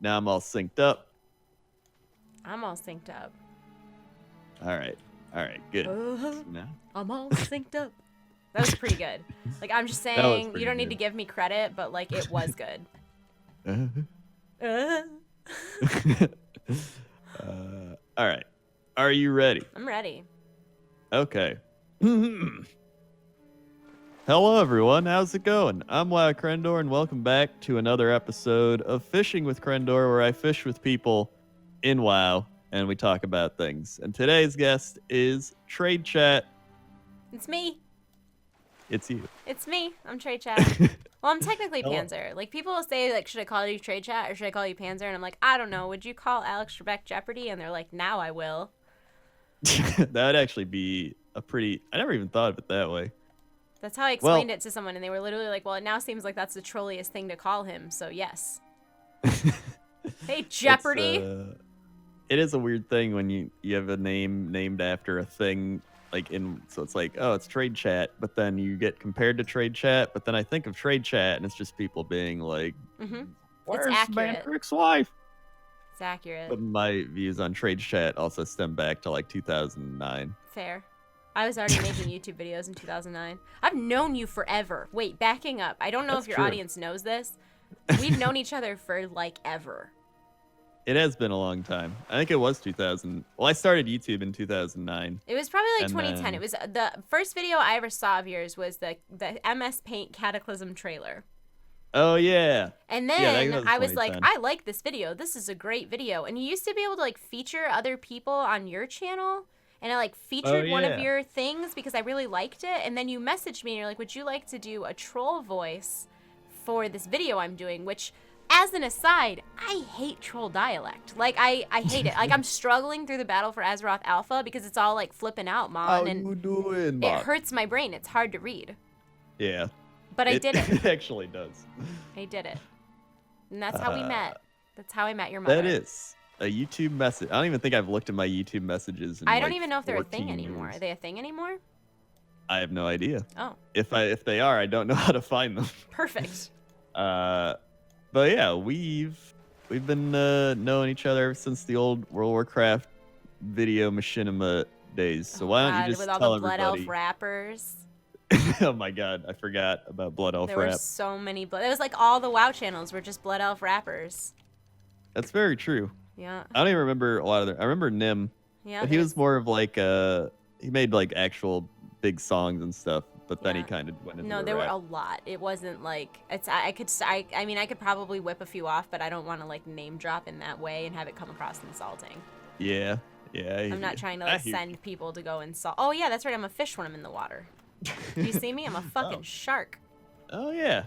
Now I'm all synced up. I'm all synced up. All right, good. Now, I'm all synced up. That was pretty good. Like, I'm just That was saying, pretty you don't need to good. give me credit, but like, it was good. All right. Are you ready? I'm ready. Okay. Hello, everyone. How's it going? I'm wowcrendor, and welcome back to another episode of Fishing with Crendor, where I fish with people in WoW, and we talk about things. And today's guest is TradeChat. It's me. It's you. It's me. I'm TradeChat. Well, I'm technically Hello. Panzer. Like, people will say, like, should I call you TradeChat or should I call you Panzer? And I'm like, I don't know. Would you call Alex Trebek Jeopardy? And they're like, now I will. That would actually be a pretty... I never even thought of it that way. That's how I explained it to someone, and they were literally like, well, it now seems like that's the trolliest thing to call him, so yes. Hey, Jeopardy! It is a weird thing when you have a name named after a thing, so it's like, oh, it's TradeChat, but then you get compared to TradeChat, but then I think of TradeChat, and it's just people being like, where's Mantrick's wife? It's accurate. But my views on TradeChat also stem back to like 2009. Fair. I was already making YouTube videos in 2009. I've known you forever. Wait, backing up. I don't know if your audience knows this. We've known each other for, like, ever. It has been a long time. I think it was 2000. Well, I started YouTube in 2009. It was probably like 2010. It was the first video I ever saw of yours was the MS Paint Cataclysm trailer. Oh, yeah. And then I was like, I like this video. This is a great video. And you used to be able to, like, feature other people on your channel. And I, like, featured one of your things because I really liked it. And then you messaged me and you're like, would you like to do a troll voice for this video I'm doing? Which, as an aside, I hate troll dialect. Like, I hate it. Like, I'm struggling through the battle for Azeroth Alpha because it's all, like, flipping out, Mon. How you doing, Mon? It hurts my brain. It's hard to read. Yeah. But I did it. It actually does. I did it. And that's how we met. That's how I met your mother. That is a YouTube message. I don't even think I've looked at my YouTube messages in I don't even know if they're a thing years. anymore. Are they a thing anymore? I have no idea. Oh. If they are, I don't know how to find them. Perfect. But yeah, we've been knowing each other ever since the old World of Warcraft video machinima days. So why don't you just tell tell everybody? With all the everybody? Blood Elf rappers. Oh my god, I forgot about Blood Elf There rap. were so many Blood. It was like all the WoW channels were just Blood Elf rappers. That's very true. Yeah. I don't even remember a lot of them. I remember Nim. Yeah. But he was more of like he made like actual big songs and stuff, but then he kind of went into No, the there rap. were a lot. It wasn't like I mean I could probably whip a few off, but I don't want to like name drop in that way and have it come across insulting. Yeah. I'm not trying to like send people to go insult. Oh yeah, that's right. I'm a fish when I'm in the water. Do you see me? I'm a fucking shark. Oh yeah.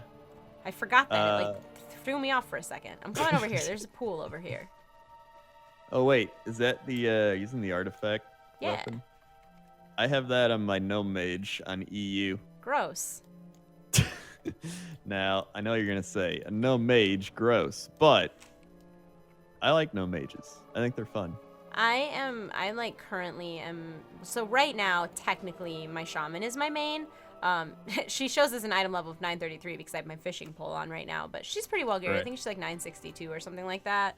I forgot that. It like threw me off for a second. I'm coming over here. There's a pool over here. Oh wait, is that the using the artifact weapon? I have that on my gnome mage on EU. Gross. Now, I know you're gonna say a gnome mage, gross, but I like gnome mages. I think they're fun. I like currently am, so right now, technically my shaman is my main. She shows us an item level of 933 because I have my fishing pole on right now, but she's pretty well geared. Right. I think she's like 962 or something like that.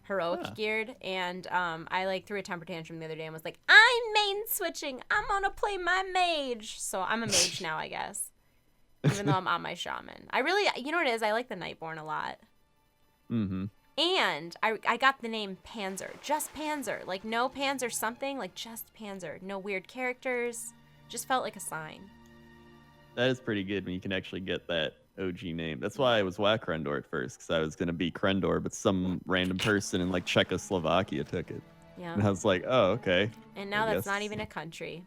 Heroic geared, and I like threw a temper tantrum the other day and was like, I'm main switching. I'm gonna play my mage. So I'm a mage now, I guess. Even though I'm on my shaman. I really, you know what it is? I like the Nightborn a lot. Mm-hmm. And I got the name Panzer. Just Panzer. Like, no Panzer something. Like, just Panzer. No weird characters. Just felt like a sign. That is pretty good when you can actually get that OG name. That's why I was wowcrendor at first, because I was going to be Crendor, but some random person in, like, Czechoslovakia took it. Yeah. And I was like, oh, okay. And now that's not even a country.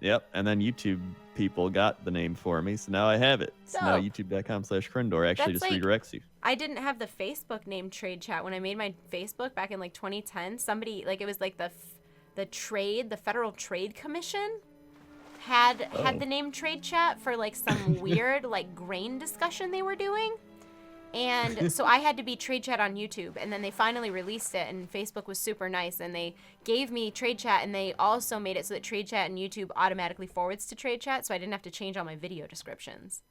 Yep. And then YouTube people got the name for me, so now I have it. So now youtube.com/Crendor actually just redirects you. I didn't have the Facebook name TradeChat when I made my Facebook back in like 2010. Somebody, like, it was like the Federal Trade Commission had the name TradeChat for like some weird like grain discussion they were doing. And so I had to be TradeChat on YouTube, and then they finally released it, and Facebook was super nice, and they gave me TradeChat, and they also made it so that TradeChat and YouTube automatically forwards to TradeChat, so I didn't have to change all my video descriptions.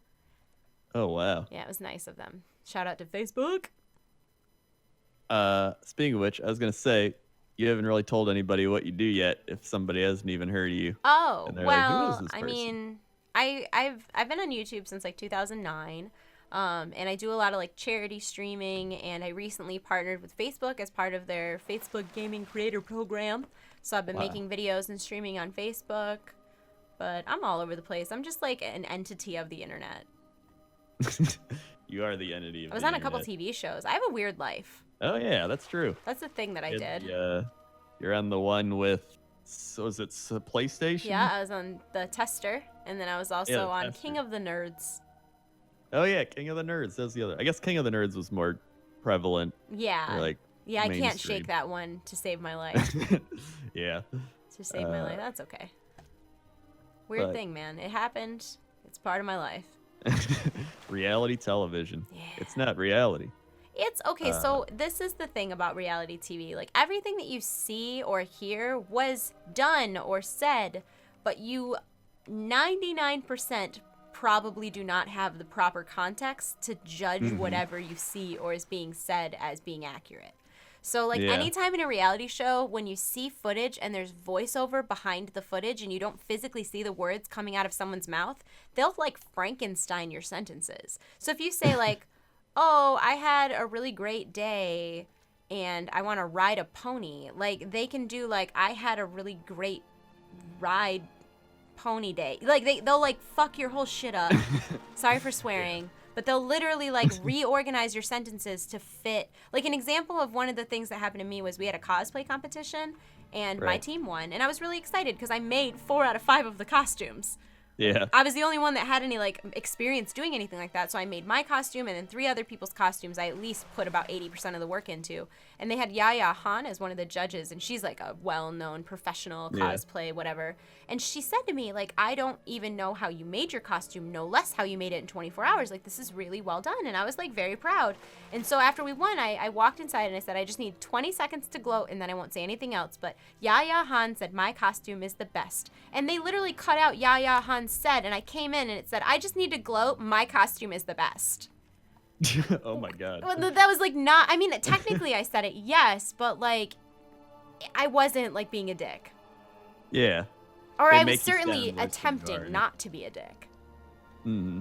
Oh, wow. Yeah, it was nice of them. Shout out to Facebook. Speaking of which, I was gonna say you haven't really told anybody what you do yet. If somebody hasn't even heard of you, Oh, and they're like, "Who is well, this I person?" mean, I've been on YouTube since like 2009. And I do a lot of like charity streaming, and I recently partnered with Facebook as part of their Facebook Gaming Creator Program. So I've been Wow. making videos and streaming on Facebook, but I'm all over the place. I'm just like an entity of the internet. You are the entity I of was the on a couple internet. TV shows. I have a weird life. Oh yeah, that's true. That's the thing that I You did. you're on the one with, so is it PlayStation? Yeah, I was on the Tester, and then I was also Yeah, the on Tester. King of the Nerds. Oh yeah, King of the Nerds. That's the other. I guess King of the Nerds was more prevalent. Yeah. Or like Yeah, I can't mainstream. shake that one to save my life. Yeah. To save my life. That's okay. Weird but- thing, man. It happened. It's part of my life. Reality television. Yeah. It's not reality. It's okay. So this is the thing about reality TV. Like everything that you see or hear was done or said, but you 99% probably do not have the proper context to judge whatever you see or is being said as being accurate. So like Yeah. anytime in a reality show when you see footage and there's voiceover behind the footage and you don't physically see the words coming out of someone's mouth, they'll like Frankenstein your sentences. So if you say like, "Oh, I had a really great day and I want to ride a pony," like they can do like, "I had a really great ride pony day." Like they'll like fuck your whole shit up. Sorry for swearing. But they'll literally like reorganize your sentences to fit. Like an example of one of the things that happened to me was we had a cosplay competition and my Right. team won, and I was really excited because I made 4 out of 5 of the costumes. Yeah. I was the only one that had any like experience doing anything like that, so I made my costume and then 3 other people's costumes I at least put about 80% of the work into. And they had Yaya Han as one of the judges, and she's like a well-known professional Yeah. cosplay whatever. And she said to me like, "I don't even know how you made your costume, no less how you made it in 24 hours. Like this is really well done." And I was like very proud. And so after we won, I walked inside and I said, "I just need 20 seconds to gloat and then I won't say anything else." But Yaya Han said my costume is the best. And they literally cut out Yaya Han said, and I came in and it said, "I just need to gloat, my costume is the best." Oh my god. Well, that was like not, I mean, technically I said it, yes, but like I wasn't like being a dick. Yeah. Or They I make was you sound certainly worse than you attempting are. not to be a dick. Hmm.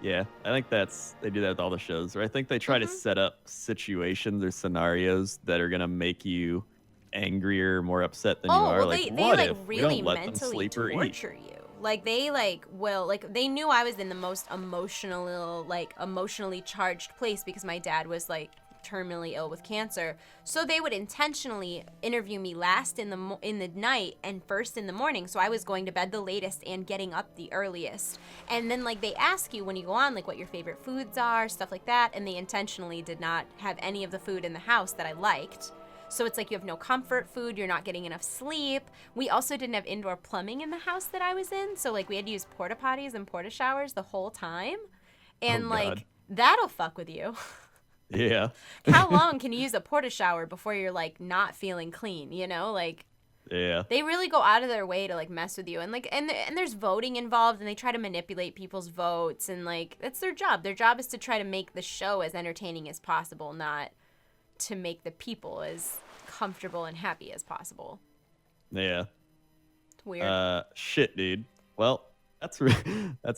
Yeah, I think they do that with all the shows, where I think they try to set up situations or scenarios that are gonna make you angrier, more upset than you are. Well, Like, they what like if we really don't let them mentally sleep or eat? torture you. Like they like will like they knew I was in the most emotionally charged place because my dad was like terminally ill with cancer. So they would intentionally interview me last in the night and first in the morning. So I was going to bed the latest and getting up the earliest. And then like they ask you when you go on like what your favorite foods are, stuff like that, and they intentionally did not have any of the food in the house that I liked. So it's like you have no comfort food, you're not getting enough sleep. We also didn't have indoor plumbing in the house that I was in. So like we had to use porta potties and porta showers the whole time. And Oh, like God. that'll fuck with you. Yeah. How long can you use a porta shower before you're like not feeling clean, you know? Like Yeah. they really go out of their way to like mess with you, and like and there's voting involved, and they try to manipulate people's votes, and like that's their job. Their job is to try to make the show as entertaining as possible, not to make the people as comfortable and happy as possible. Yeah. It's weird. Shit, dude. Well, that's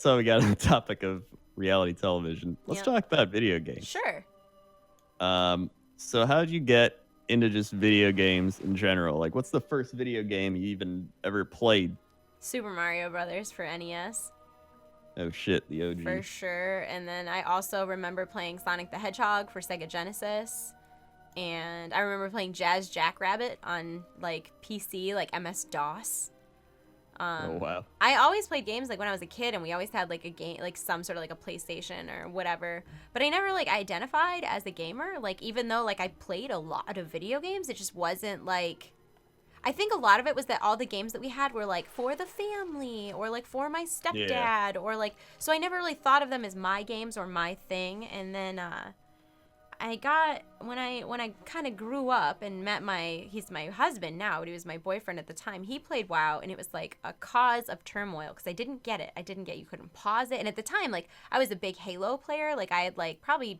how we got on the topic of reality television. Let's Yep. talk about video games. Sure. So how did you get into just video games in general? Like, what's the first video game you even ever played? Super Mario Brothers for NES. Oh shit, the OG. For sure. And then I also remember playing Sonic the Hedgehog for Sega Genesis. And I remember playing Jazz Jackrabbit on like PC, like MS-DOS. Oh wow. I always played games like when I was a kid, and we always had like a game, like some sort of like a PlayStation or whatever. But I never like identified as a gamer. Like even though like I played a lot of video games, it just wasn't like. I think a lot of it was that all the games that we had were like for the family or like for my stepdad or like. So I never really thought of them as my games or my thing. And then I got when I kind of grew up and met he's my husband now, but he was my boyfriend at the time. He played WoW, and it was like a cause of turmoil because I didn't get it. You couldn't pause it. And at the time, like I was a big Halo player. Like I had like probably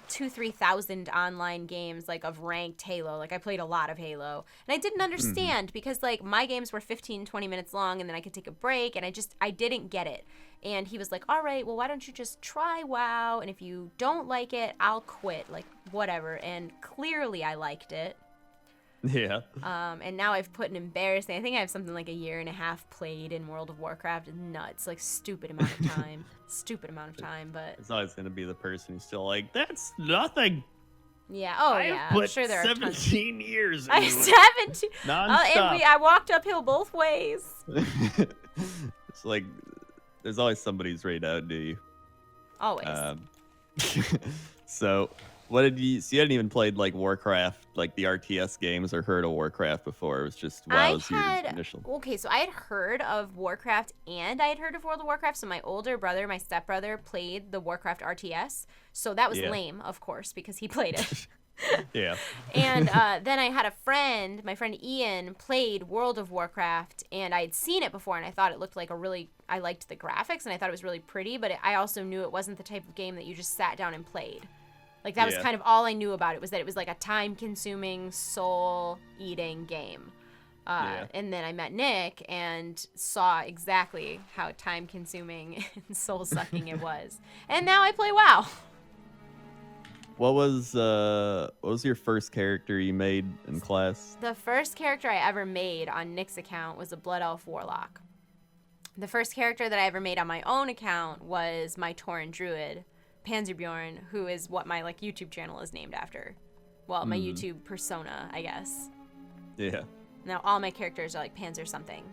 3,000 online games like of ranked Halo. Like I played a lot of Halo, and I didn't understand because like my games were 15-20 minutes long, and then I could take a break, and I didn't get it. And he was like, all right, well, why don't you just try WoW, and if you don't like it, I'll quit, like whatever. And clearly I liked it. Yeah. And now I've put an embarrassing, I think I have something like a year and a half played in World of Warcraft. Nuts, like stupid amount of time. But It's always going to be the person who's still like, that's nothing. yeah, Put I'm sure there are 17 years I into it. 17. Non-stop. And I walked uphill both ways. It's like, there's always somebody who's ready to outdo you. Always. So, what did you? So you hadn't even played like Warcraft, like the RTS games, or heard of Warcraft before? It was just WoW's your initial. Okay, so I had heard of Warcraft and I had heard of World of Warcraft. So my older brother, my stepbrother, played the Warcraft RTS. So that was lame, of course, because he played it. Yeah. And then I had a friend, my friend Ian, played World of Warcraft, and I had seen it before, and I thought it looked like I liked the graphics, and I thought it was really pretty, but I also knew it wasn't the type of game that you just sat down and played. Like, that was kind of all I knew about it, was that it was like a time-consuming, soul-eating game. And then I met Nick and saw exactly how time-consuming and soul-sucking it was. And now I play WoW. What was your first character you made in class? The first character I ever made on Nick's account was a Blood Elf Warlock. The first character that I ever made on my own account was my Tauren Druid, Panzerbjorn, who is what my like YouTube channel is named after. Well, my YouTube persona, I guess. Yeah. Now all my characters are like Panzer something.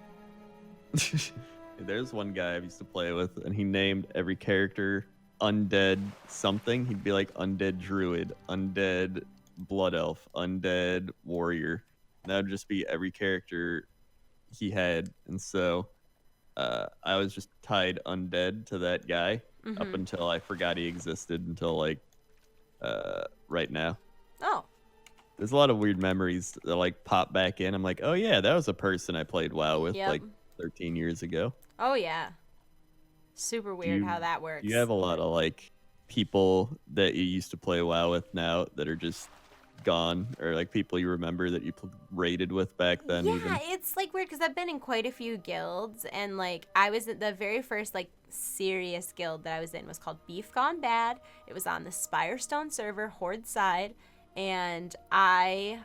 There's one guy I used to play with, and he named every character undead something. He'd be like undead druid, undead blood elf, undead warrior. That would just be every character he had. And so I was just tied undead to that guy up until I forgot he existed until like right now. Oh. There's a lot of weird memories that like pop back in. I'm like, oh yeah, that was a person I played WoW with like 13 years ago. Oh yeah. Super weird how that works. You have a lot of like people that you used to play WoW with now that are just gone, or like people you remember that you raided with back then. Yeah, even. It's like weird because I've been in quite a few guilds, and like I was at the very first like serious guild that I was in was called Beef Gone Bad. It was on the Spirestone server, Horde side. And I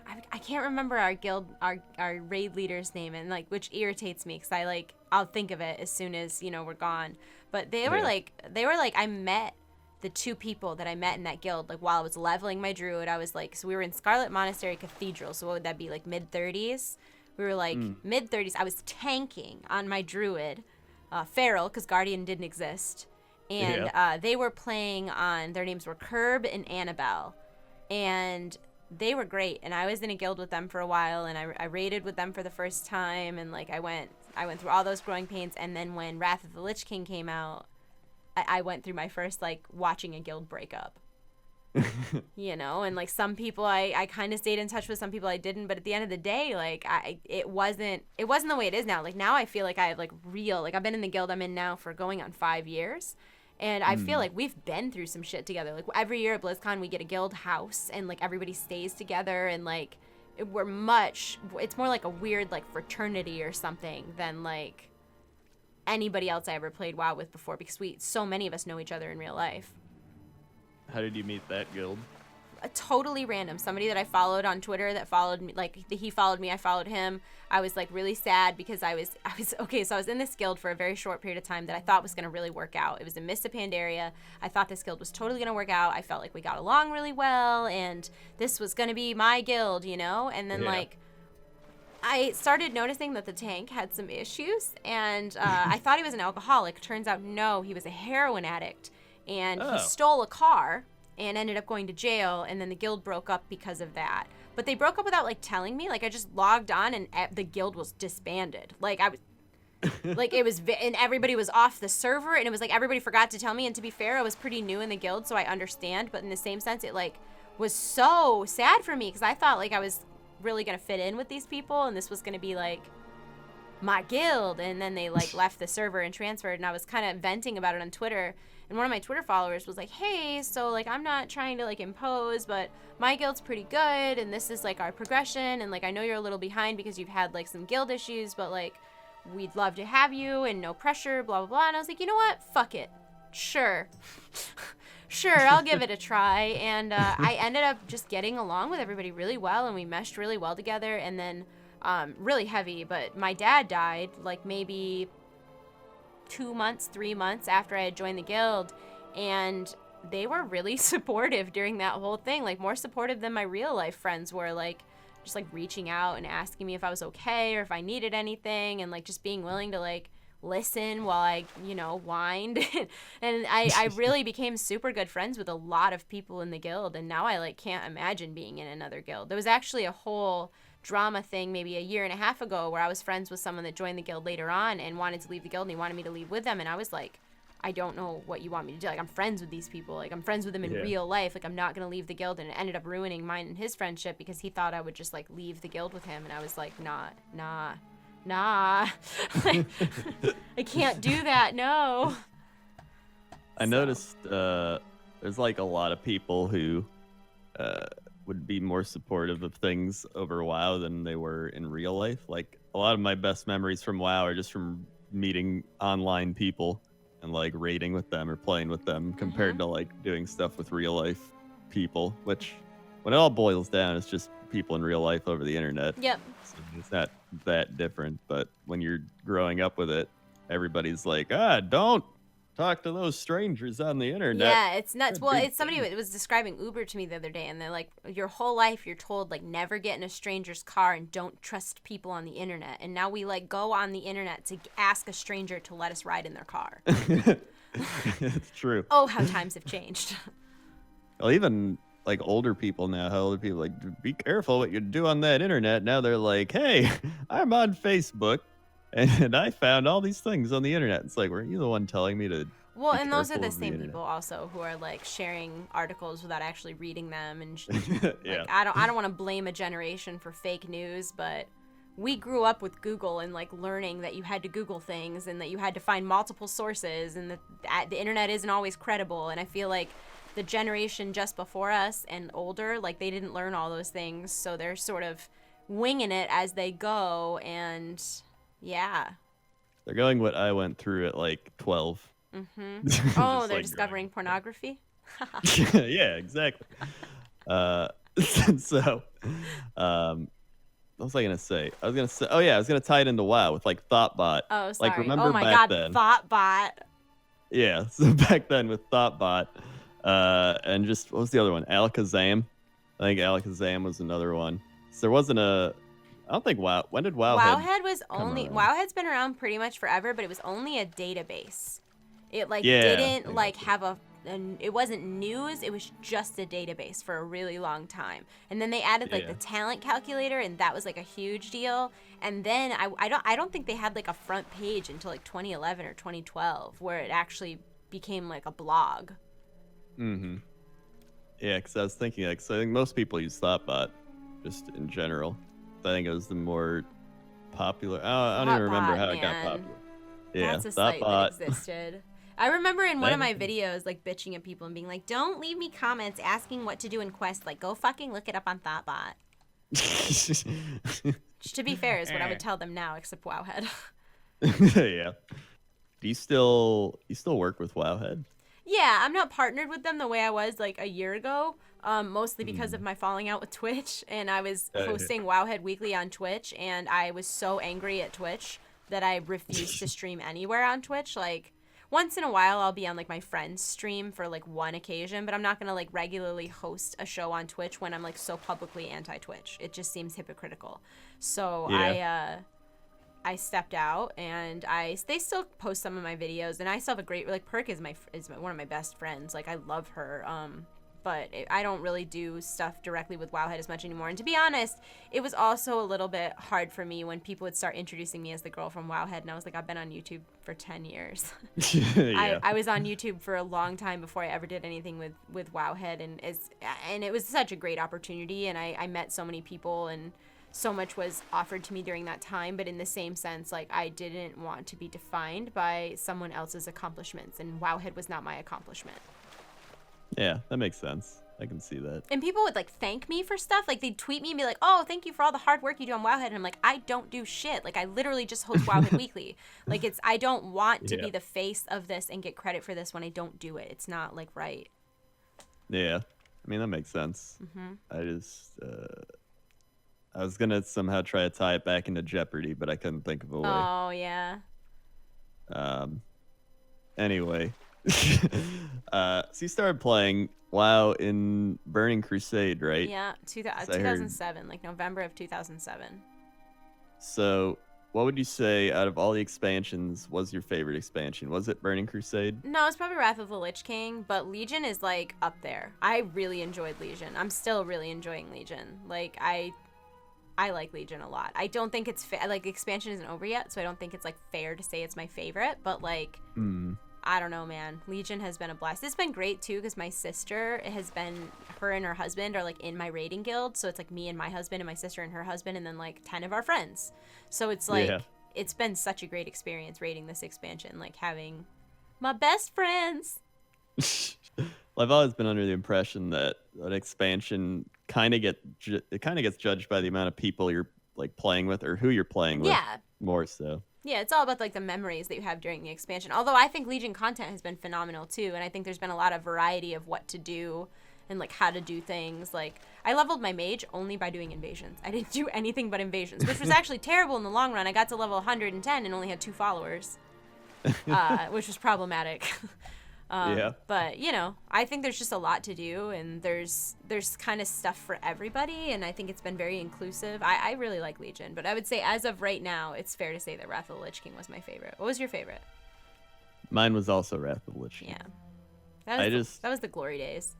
can't remember our guild, our raid leader's name, and like, which irritates me because I'll think of it as soon as, we're gone. But they were like, I met the two people that I met in that guild, like while I was leveling my druid. I was like, so we were in Scarlet Monastery Cathedral. So what would that be, like mid-30s? We were like mid-30s. I was tanking on my druid, Feral, because Guardian didn't exist. And they were playing on, their names were Curb and Annabelle. And they were great, and I was in a guild with them for a while, and I raided with them for the first time, and like I went through all those growing pains. And then when Wrath of the Lich King came out, I went through my first like watching a guild breakup. And like some people I kind of stayed in touch with, some people I didn't, but at the end of the day, like it wasn't the way it is now. Like now I feel like I have like real, like I've been in the guild I'm in now for going on 5 years. And I feel like we've been through some shit together. Like every year at BlizzCon, we get a guild house, and like everybody stays together, and like it's more like a weird like fraternity or something than like anybody else I ever played WoW with before, because so many of us know each other in real life. How did you meet that guild? Totally random. Somebody that I followed on Twitter that followed me, like he followed me, I followed him. I was like really sad because I was okay. So I was in this guild for a very short period of time that I thought was going to really work out. It was in Mista Pandaria. I thought this guild was totally going to work out. I felt like we got along really well, and this was going to be my guild, And then like I started noticing that the tank had some issues, and I thought he was an alcoholic. Turns out no, he was a heroin addict, and he stole a car and ended up going to jail, and then the guild broke up because of that. But they broke up without like telling me. Like I just logged on and the guild was disbanded. Like I was like it was and everybody was off the server, and it was like everybody forgot to tell me. And to be fair, I was pretty new in the guild, so I understand, but in the same sense it like was so sad for me because I thought like I was really going to fit in with these people, and this was going to be like my guild. And then they like left the server and transferred, and I was kind of venting about it on Twitter. And one of my Twitter followers was like, hey, so like I'm not trying to like impose, but my guild's pretty good and this is like our progression, and like I know you're a little behind because you've had like some guild issues, but like we'd love to have you and no pressure, blah blah blah. And I was like, you know what, fuck it, sure. Sure, I'll give it a try. And I ended up just getting along with everybody really well, and we meshed really well together. And then really heavy, but my dad died like maybe 2 months, 3 months after I had joined the guild, and they were really supportive during that whole thing, like more supportive than my real life friends were, like just like reaching out and asking me if I was okay or if I needed anything, and like just being willing to like listen while I, you know, whined. And I really became super good friends with a lot of people in the guild, and now I like can't imagine being in another guild. There was actually a whole drama thing maybe a year and a half ago where I was friends with someone that joined the guild later on and wanted to leave the guild, and he wanted me to leave with them, and I was like, I don't know what you want me to do. Like, I'm friends with these people. Like, I'm friends with them in real life. Like, I'm not going to leave the guild. And it ended up ruining mine and his friendship because he thought I would just, like, leave the guild with him. And I was like, nah. Like, I can't do that, no. I noticed there's, like, a lot of people who would be more supportive of things over WoW than they were in real life. Like, a lot of my best memories from WoW are just from meeting online people and like raiding with them or playing with them compared to like doing stuff with real life people, which when it all boils down, it's just people in real life over the internet. Yep. So it's not that different, but when you're growing up with it, everybody's like, don't talk to those strangers on the internet. Yeah, it's nuts. Well, it's somebody was describing Uber to me the other day, and they're like, your whole life you're told like never get in a stranger's car and don't trust people on the internet, and now we like go on the internet to ask a stranger to let us ride in their car. It's true. Oh, how times have changed. Well, even like older people now, how older people like, be careful what you do on that internet. Now they're like, hey, I'm on Facebook and I found all these things on the internet. It's like, weren't you the one telling me to? Well, and those are the same people also who are like sharing articles without actually reading them, and yeah. like, I don't want to blame a generation for fake news, but we grew up with Google and like learning that you had to Google things and that you had to find multiple sources, and that the internet isn't always credible. And I feel like the generation just before us and older, like they didn't learn all those things, so they're sort of winging it as they go. And yeah, they're going what I went through at like 12. Oh, they're like discovering pornography. Yeah, exactly. So what was I gonna say? I was gonna tie it into WoW with like Thoughtbot. Oh, sorry. Like, remember oh my back god, then? Thoughtbot. Yeah, so back then with Thoughtbot, and just what was the other one? Alakazam. I think Alakazam was another one. So there wasn't a. I don't think WoW. When did WoWhead was only. WoWhead's been around pretty much forever, but it was only a database. It like didn't like have a. It wasn't news. It was just a database for a really long time, and then they added like the talent calculator, and that was like a huge deal. And then I don't think they had like a front page until like 2011 or 2012, where it actually became like a blog. Mm-hmm. Yeah, because I was thinking like, so I think most people use Thoughtbot, just in general. I think it was the more popular. I don't even remember how it got popular. Yeah, that's a site that existed. I remember in one of my videos, like, bitching at people and being like, don't leave me comments asking what to do in Quest. Like, go fucking look it up on Thoughtbot. Which, to be fair, is what I would tell them now, except WoWhead. Yeah. Do you still work with WoWhead? Yeah, I'm not partnered with them the way I was, like, a year ago, mostly because of my falling out with Twitch. And I was hosting WoWhead Weekly on Twitch, and I was so angry at Twitch that I refused to stream anywhere on Twitch. Like, once in a while, I'll be on, like, my friend's stream for, like, one occasion, but I'm not going to, like, regularly host a show on Twitch when I'm, like, so publicly anti-Twitch. It just seems hypocritical. So I stepped out, and they still post some of my videos, and I still have a great, like, Perk is one of my best friends. Like, I love her. But I don't really do stuff directly with WoWhead as much anymore. And to be honest, it was also a little bit hard for me when people would start introducing me as the girl from WoWhead, and I was like, I've been on YouTube for 10 years. Yeah. I was on YouTube for a long time before I ever did anything with WoWhead, and it was such a great opportunity, and I met so many people and so much was offered to me during that time, but in the same sense, like, I didn't want to be defined by someone else's accomplishments, and WoWhead was not my accomplishment. Yeah, that makes sense. I can see that. And people would, like, thank me for stuff. Like, they'd tweet me and be like, oh, thank you for all the hard work you do on WoWhead. And I'm like, I don't do shit. Like, I literally just host WoWhead Weekly. Like, I don't want to be the face of this and get credit for this when I don't do it. It's not, like, right. Yeah. I mean, that makes sense. Mm-hmm. I was going to somehow try to tie it back into Jeopardy, but I couldn't think of a way. Oh, yeah. Anyway. So you started playing WoW in Burning Crusade, right? Yeah, 2007, like November of 2007. So what would you say out of all the expansions was your favorite expansion? Was it Burning Crusade? No, it's probably Wrath of the Lich King, but Legion is, like, up there. I really enjoyed Legion. I'm still really enjoying Legion. Like, I like Legion a lot. I don't think it's like, expansion isn't over yet, so I don't think it's, like, fair to say it's my favorite, but, like, I don't know, man. Legion has been a blast. It's been great, too, because my sister her and her husband are, like, in my raiding guild. So it's, like, me and my husband and my sister and her husband and then, like, 10 of our friends. So it's, like, it's been such a great experience raiding this expansion. Like, having my best friends. Well, I've always been under the impression that an expansion kind of gets judged by the amount of people you're, like, playing with or who you're playing with. Yeah. More so. Yeah, it's all about, like, the memories that you have during the expansion. Although I think Legion content has been phenomenal, too. And I think there's been a lot of variety of what to do and, like, how to do things. Like, I leveled my mage only by doing invasions. I didn't do anything but invasions, which was actually terrible in the long run. I got to level 110 and only had 2 followers, which was problematic. But, you know, I think there's just a lot to do, and there's kind of stuff for everybody, and I think it's been very inclusive. I really like Legion, but I would say as of right now, it's fair to say that Wrath of the Lich King was my favorite. What was your favorite? Mine was also Wrath of the Lich King. Yeah. That was the glory days.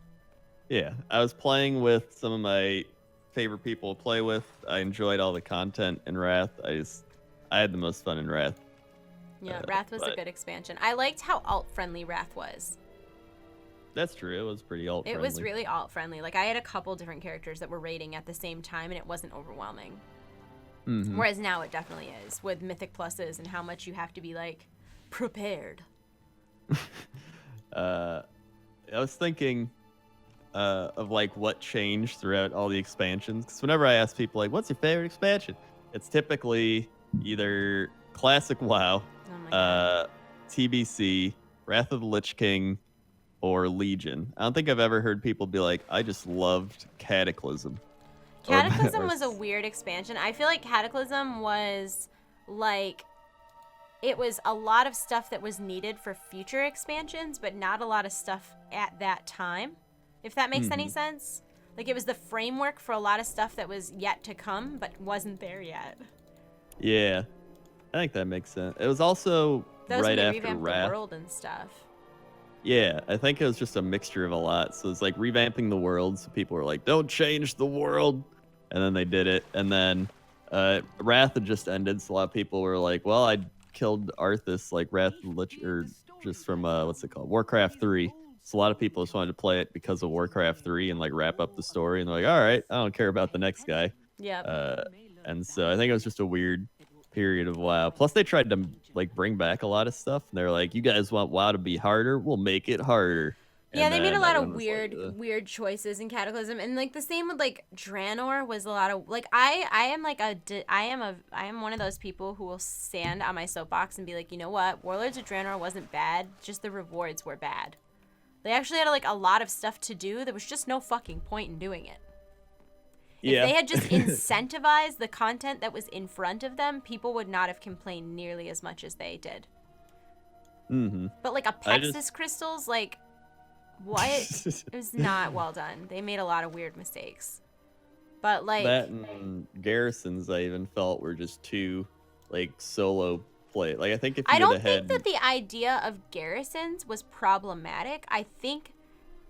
Yeah, I was playing with some of my favorite people to play with. I enjoyed all the content in Wrath. I had the most fun in Wrath. Yeah, Wrath was a good expansion. I liked how alt-friendly Wrath was. That's true. It was pretty alt-friendly. It was really alt-friendly. Like, I had a couple different characters that were raiding at the same time, and it wasn't overwhelming. Mm-hmm. Whereas now it definitely is, with Mythic Pluses and how much you have to be, like, prepared. I was thinking of, like, what changed throughout all the expansions. Because whenever I ask people, like, what's your favorite expansion? It's typically either Classic WoW, TBC, Wrath of the Lich King, or Legion. I don't think I've ever heard people be like, I just loved Cataclysm. Cataclysm was a weird expansion. I feel like Cataclysm was, like, it was a lot of stuff that was needed for future expansions, but not a lot of stuff at that time, if that makes any sense. Like, it was the framework for a lot of stuff that was yet to come, but wasn't there yet. Yeah. I think that makes sense. It was also right after Wrath. The world and stuff. Yeah, I think it was just a mixture of a lot. So it's like revamping the world. So people were like, don't change the world. And then they did it. And then Wrath had just ended. So a lot of people were like, well, I killed Arthas, like Wrath of the Lich, or just from, what's it called? Warcraft 3. So a lot of people just wanted to play it because of Warcraft 3 and like wrap up the story. And they're like, all right, I don't care about the next guy. Yeah. And so I think it was just a weird period of WoW. Plus they tried to like bring back a lot of stuff, and they're like, you guys want WoW to be harder, we'll make it harder. Yeah, they made a lot of weird choices in Cataclysm, and like the same with like Draenor was a lot of like I am one of those people who will stand on my soapbox and be like, you know what, Warlords of Draenor wasn't bad, just the rewards were bad. They actually had like a lot of stuff to do. There was just no fucking point in doing it. If they had just incentivized the content that was in front of them, people would not have complained nearly as much as they did. Mm-hmm. But like Apexis crystals, like, what? It was not well done. They made a lot of weird mistakes. But like that and garrisons, I even felt were just too like solo play. Like I think if you I don't think that the idea of garrisons was problematic. I think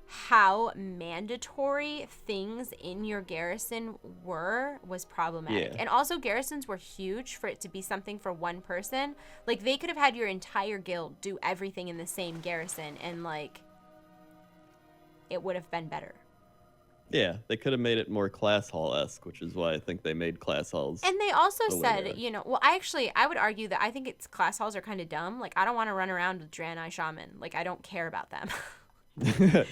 how mandatory things in your garrison was problematic. And also garrisons were huge for it to be something for one person. Like they could have had your entire guild do everything in the same garrison and like it would have been better. Yeah, they could have made it more class hall-esque, which is why I think they made class halls And they also the way they said, are. well, I would argue that I think it's class halls are kind of dumb. Like, I don't want to run around with Draenei Shaman. Like, I don't care about them.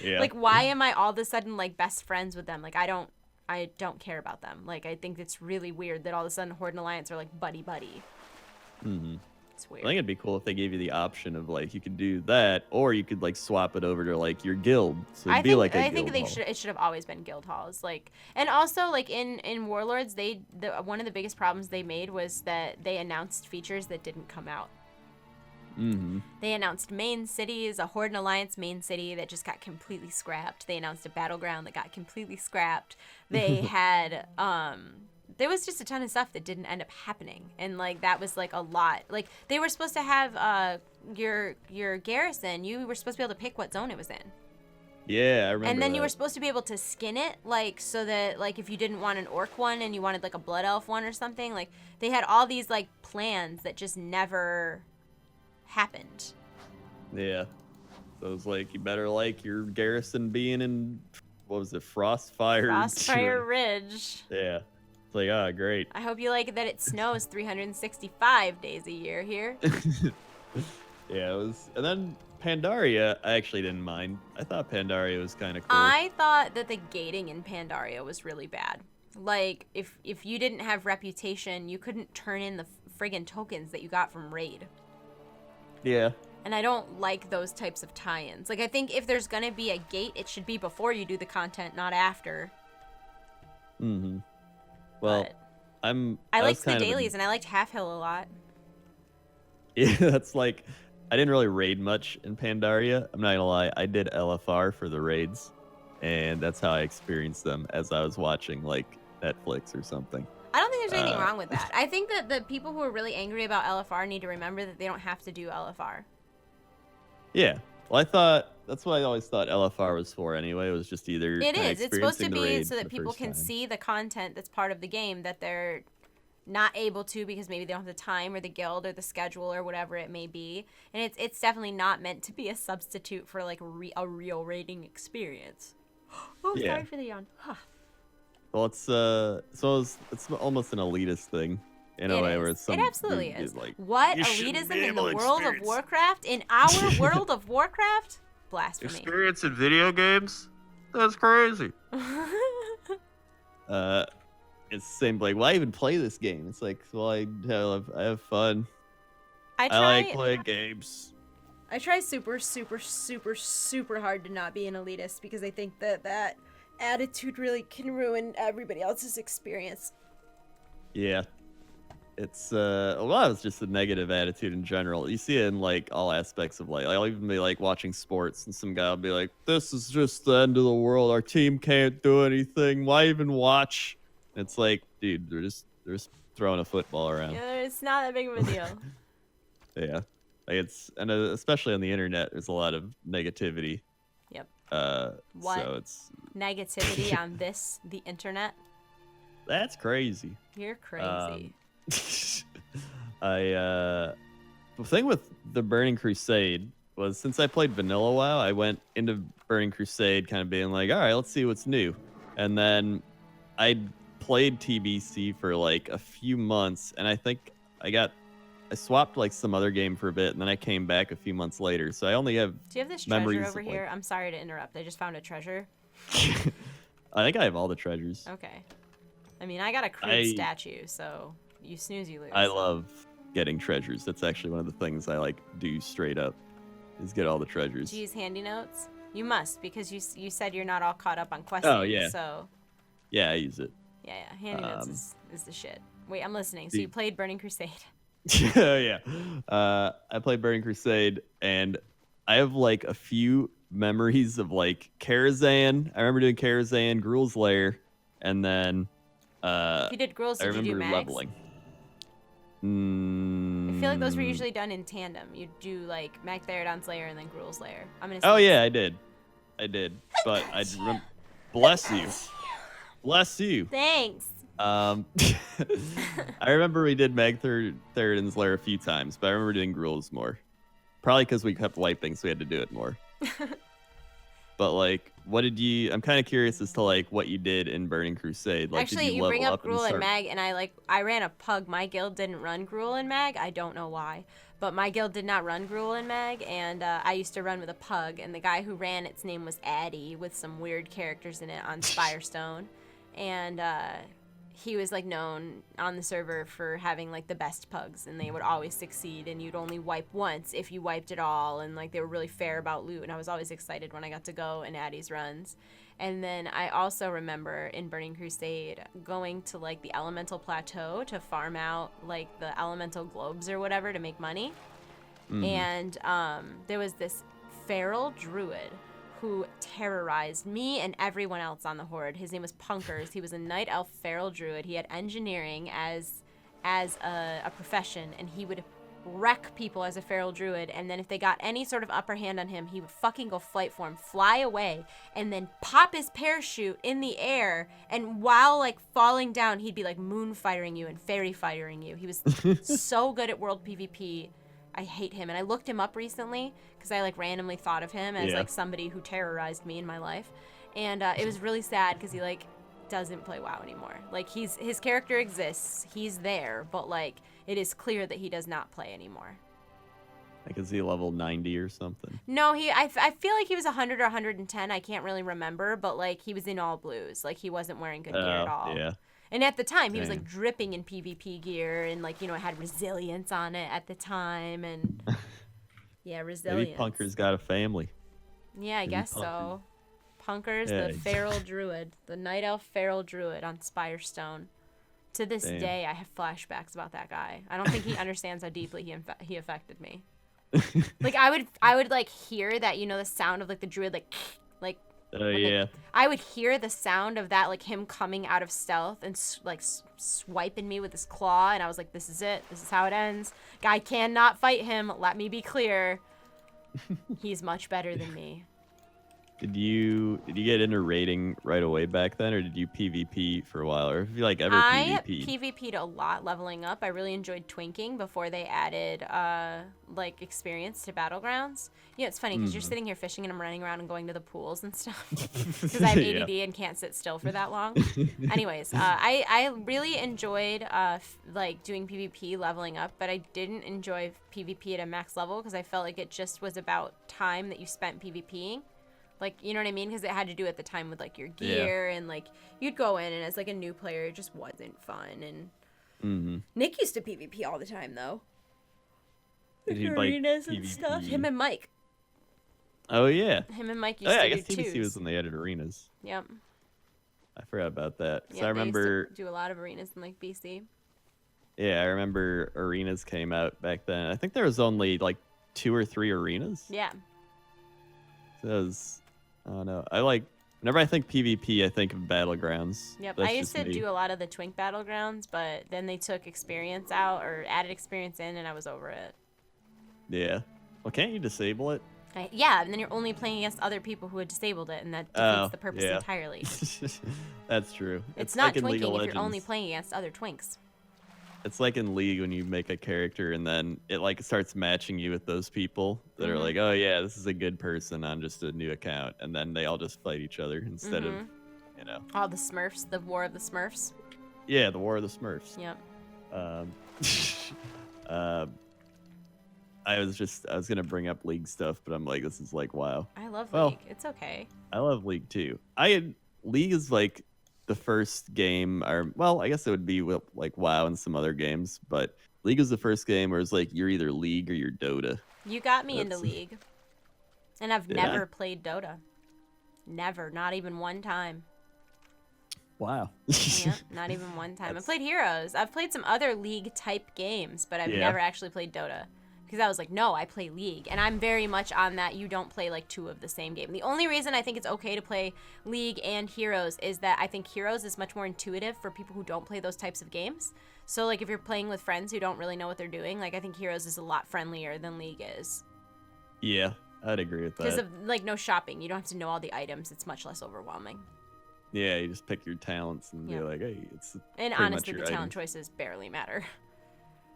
Yeah. Like, why am I all of a sudden like best friends with them? Like, I don't care about them. Like, I think it's really weird that all of a sudden Horde and Alliance are like buddy buddy. Mm-hmm. It's I weird. think it'd be cool if they gave you the option of like you could do that, or you could like swap it over to like your guild. So it'd be like a I think guild hall. it should have always been guild halls. Like, and also like in Warlords, one of the biggest problems they made was that they announced features that didn't come out. Mm-hmm. They announced main cities, a Horde and Alliance main city that just got completely scrapped. They announced a battleground that got completely scrapped. They had there was just a ton of stuff that didn't end up happening, and like that was like a lot. Like they were supposed to have your garrison. You were supposed to be able to pick what zone it was in. Yeah, I remember. And then that. you were supposed to be able to skin it, like, so that, like, if you didn't want an orc one and you wanted, like, a blood elf one or something, like, they had all these, like, plans that just never happened. Yeah. So it was like you better like your garrison being in what was it, Frostfire Ridge. Yeah. It's like, ah, great. I hope you like that it snows 365 days a year here. Yeah, it was. And then Pandaria, I actually didn't mind. I thought Pandaria was kind of cool. I thought that the gating in Pandaria was really bad. Like, if you didn't have reputation, you couldn't turn in the friggin' tokens that you got from Raid. Yeah. And I don't like those types of tie-ins. Like, I think if there's gonna be a gate, it should be before you do the content, not after. Mm-hmm. Well, But I liked the kind of dailies, and I liked Half Hill a lot. Yeah, that's like, I didn't really raid much in Pandaria. I'm not gonna lie, I did LFR for the raids, and that's how I experienced them as I was watching like Netflix or something. I don't think there's anything wrong with that. I think that the people who are really angry about LFR need to remember that they don't have to do LFR. Yeah. Well, I thought that's what I always thought LFR was for anyway. It was just either It kinda is. It's supposed to experiencing the be raid so for that the people first can time. see the content that's part of the game that they're not able to because maybe they don't have the time or the guild or the schedule or whatever it may be. And it's definitely not meant to be a substitute for like a real raiding experience. Oh, Yeah. sorry for the yawn. Well, it's it's almost an elitist thing in a way where it's It absolutely dude is. like, What "You shouldn't elitism be in the able to World of experience- Warcraft? In our World of Warcraft? Blasphemy. experience in video games? That's crazy. It's the same like, why even play this game? It's like, well, I have fun. I like playing games. I try super, super, super, super hard to not be an elitist because I think that attitude really can ruin everybody else's experience. Yeah. It's a lot of it's just a negative attitude in general. You see it in like all aspects of life. I'll even be like watching sports and some guy will be like, this is just the end of the world. Our team can't do anything. Why even watch? It's like, dude, they're just throwing a football around. Yeah, it's not that big of a deal. Yeah. Like especially on the internet, there's a lot of negativity. Yep. So it's Negativity on the internet? that's crazy. You're crazy. The thing with the Burning Crusade was since I played vanilla WoW, I went into Burning Crusade kind of being like, all right, let's see what's new. And then I played TBC for like a few months, and I think I swapped like some other game for a bit, and then I came back a few months later. So I only have Do you have this memories treasure over of, here? like- I'm sorry to interrupt. I just found a treasure. I think I have all the treasures. Okay. I mean, I got a crude statue, so you snooze, you lose. I love getting treasures. That's actually one of the things I like do straight up is get all the treasures. Do you use handy notes? You must, because you said you're not all caught up on questing. Oh, yeah. So Yeah, I use it. yeah, handy notes is the shit. Wait, I'm listening. So the- you played Burning Crusade. Yeah. I played Burning Crusade, and I have like a few memories of like Karazhan. I remember doing Karazhan, Gruul's Lair, and then If you did Gruul's, I did you do remember Mags? leveling. I feel like those were usually done in tandem. You do like Mag Therodon's Lair and then Gruul's Lair. I'm gonna. Oh sneeze. yeah, I did, but I remember. Bless you, bless you. Thanks. I remember we did Mag Therodon's Lair a few times, but I remember doing Gruul's more. Probably because we kept wiping, so we had to do it more. But like, what did you? I'm kind of curious as to like what you did in Burning Crusade. Like, did Actually, you you bring level up up and Gruul and start? Mag, and I ran a pug. My guild didn't run Gruul and Mag. I don't know why, but my guild did not run Gruul and Mag, and I used to run with a pug. And the guy who ran its name was Addy, with some weird characters in it on Spirestone, and he was like known on the server for having like the best pugs, and they would always succeed. And you'd only wipe once if you wiped it all, and like they were really fair about loot. And I was always excited when I got to go in Addy's runs. And then I also remember in Burning Crusade going to like the Elemental Plateau to farm out like the Elemental Globes or whatever to make money. And there was this feral druid who terrorized me and everyone else on the horde. His name was Punkers. He was a night elf feral druid. He had engineering as a profession, and he would wreck people as a feral druid, and then if they got any sort of upper hand on him, he would fucking go flight form, fly away, and then pop his parachute in the air, and while like falling down, he'd be like moon firing you and fairy firing you. He was so good at world PvP. I hate him, and I looked him up recently because I like randomly thought of him as like somebody who terrorized me in my life, and it was really sad because he like doesn't play WoW anymore. Like his character exists, he's there, but like it is clear that he does not play anymore. Like, is he level 90 or something? No, I feel like he was 100 or 110. I can't really remember, but like he was in all blues. Like he wasn't wearing good gear at all. Yeah. And at the time, he was like dripping in PvP gear, and like, you know, it had resilience on it at the time, and yeah, resilience. Maybe Punker's got a family. Yeah, I guess so. Punkers, the feral druid, the night elf feral druid on Spirestone. To this day, I have flashbacks about that guy. I don't think he understands how deeply he affected me. Like I would like hear that, you know, the sound of like the druid like. I would hear the sound of that, like him coming out of stealth and like swiping me with his claw, and I was like, this is it. This is how it ends. Guy cannot fight him. Let me be clear. He's much better than me. Did you get into raiding right away back then, or did you PvP for a while, or if you like ever I PvP? PvP'd a lot leveling up. I really enjoyed twinking before they added like experience to Battlegrounds. You know, it's funny because you're sitting here fishing and I'm running around and going to the pools and stuff because I have ADD and can't sit still for that long. Anyways, I really enjoyed like doing PvP leveling up, but I didn't enjoy PvP at a max level because I felt like it just was about time that you spent PvPing. Like, you know what I mean? Because it had to do at the time with, like, your gear, and, like, you'd go in, and as, like, a new player, it just wasn't fun, and Nick used to PvP all the time, though. Did he, arenas like, and PvP? stuff. Him and Mike. Oh, yeah. Him and Mike used to I do guess TBC twos. was when they added arenas. Yep. I forgot about that. So Yeah, I remember... they used to do a lot of arenas in, like, BC. Yeah, I remember arenas came out back then. I think there was only, like, 2 or 3 arenas. Yeah. So that was... I don't know. I like... Whenever I think PvP, I think of Battlegrounds. Yep, That's I used just to me. do a lot of the Twink Battlegrounds, but then they took experience out, or added experience in, and I was over it. Yeah. Well, can't you disable it? Yeah, and then you're only playing against other people who had disabled it, and that defeats the purpose entirely. That's true. It's not like in League of twinking if you're only Legends. playing against other twinks. It's like in League when you make a character and then it like starts matching you with those people that are like, oh yeah, this is a good person on just a new account, and then they all just fight each other instead of, you know. All the Smurfs, the War of the Smurfs. Yeah, the War of the Smurfs. Yep. I was gonna bring up League stuff, but I'm like, this is like WoW. I love Well, League. It's okay. I love League too. League is like the first game, or well, I guess it would be like WoW and some other games, but League is the first game where it's like you're either League or you're Dota. You got me into League. And I've Did never I? played Dota. Never. Not even one time. Wow. Yep, not even one time. I've played Heroes. I've played some other League type games, but I've never actually played Dota. Because I was like, no, I play League. And I'm very much on that you don't play like 2 of the same game. The only reason I think it's okay to play League and Heroes is that I think Heroes is much more intuitive for people who don't play those types of games. So like if you're playing with friends who don't really know what they're doing, like I think Heroes is a lot friendlier than League is. Yeah, I'd agree with Because that. of like no shopping. You don't have to know all the items. It's much less overwhelming. Yeah, you just pick your talents and be like, hey, it's And pretty honestly, much the your talent item. choices barely matter.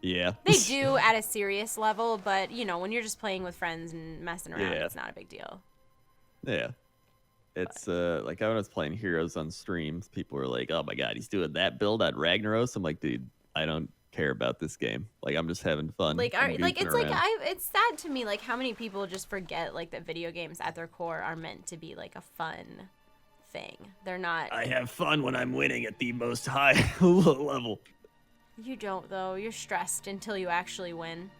Yeah. They do at a serious level, but you know, when you're just playing with friends and messing around, it's not a big deal. Yeah. It's like when I was playing Heroes on streams, people were like, "Oh my god, he's doing that build on Ragnaros." I'm like, dude, I don't care about this game. Like, I'm just having fun. Like, I'm goofing it's around. like it's sad to me like how many people just forget like that video games at their core are meant to be like a fun thing. They're not. I have fun when I'm winning at the most high level. You don't though. You're stressed until you actually win.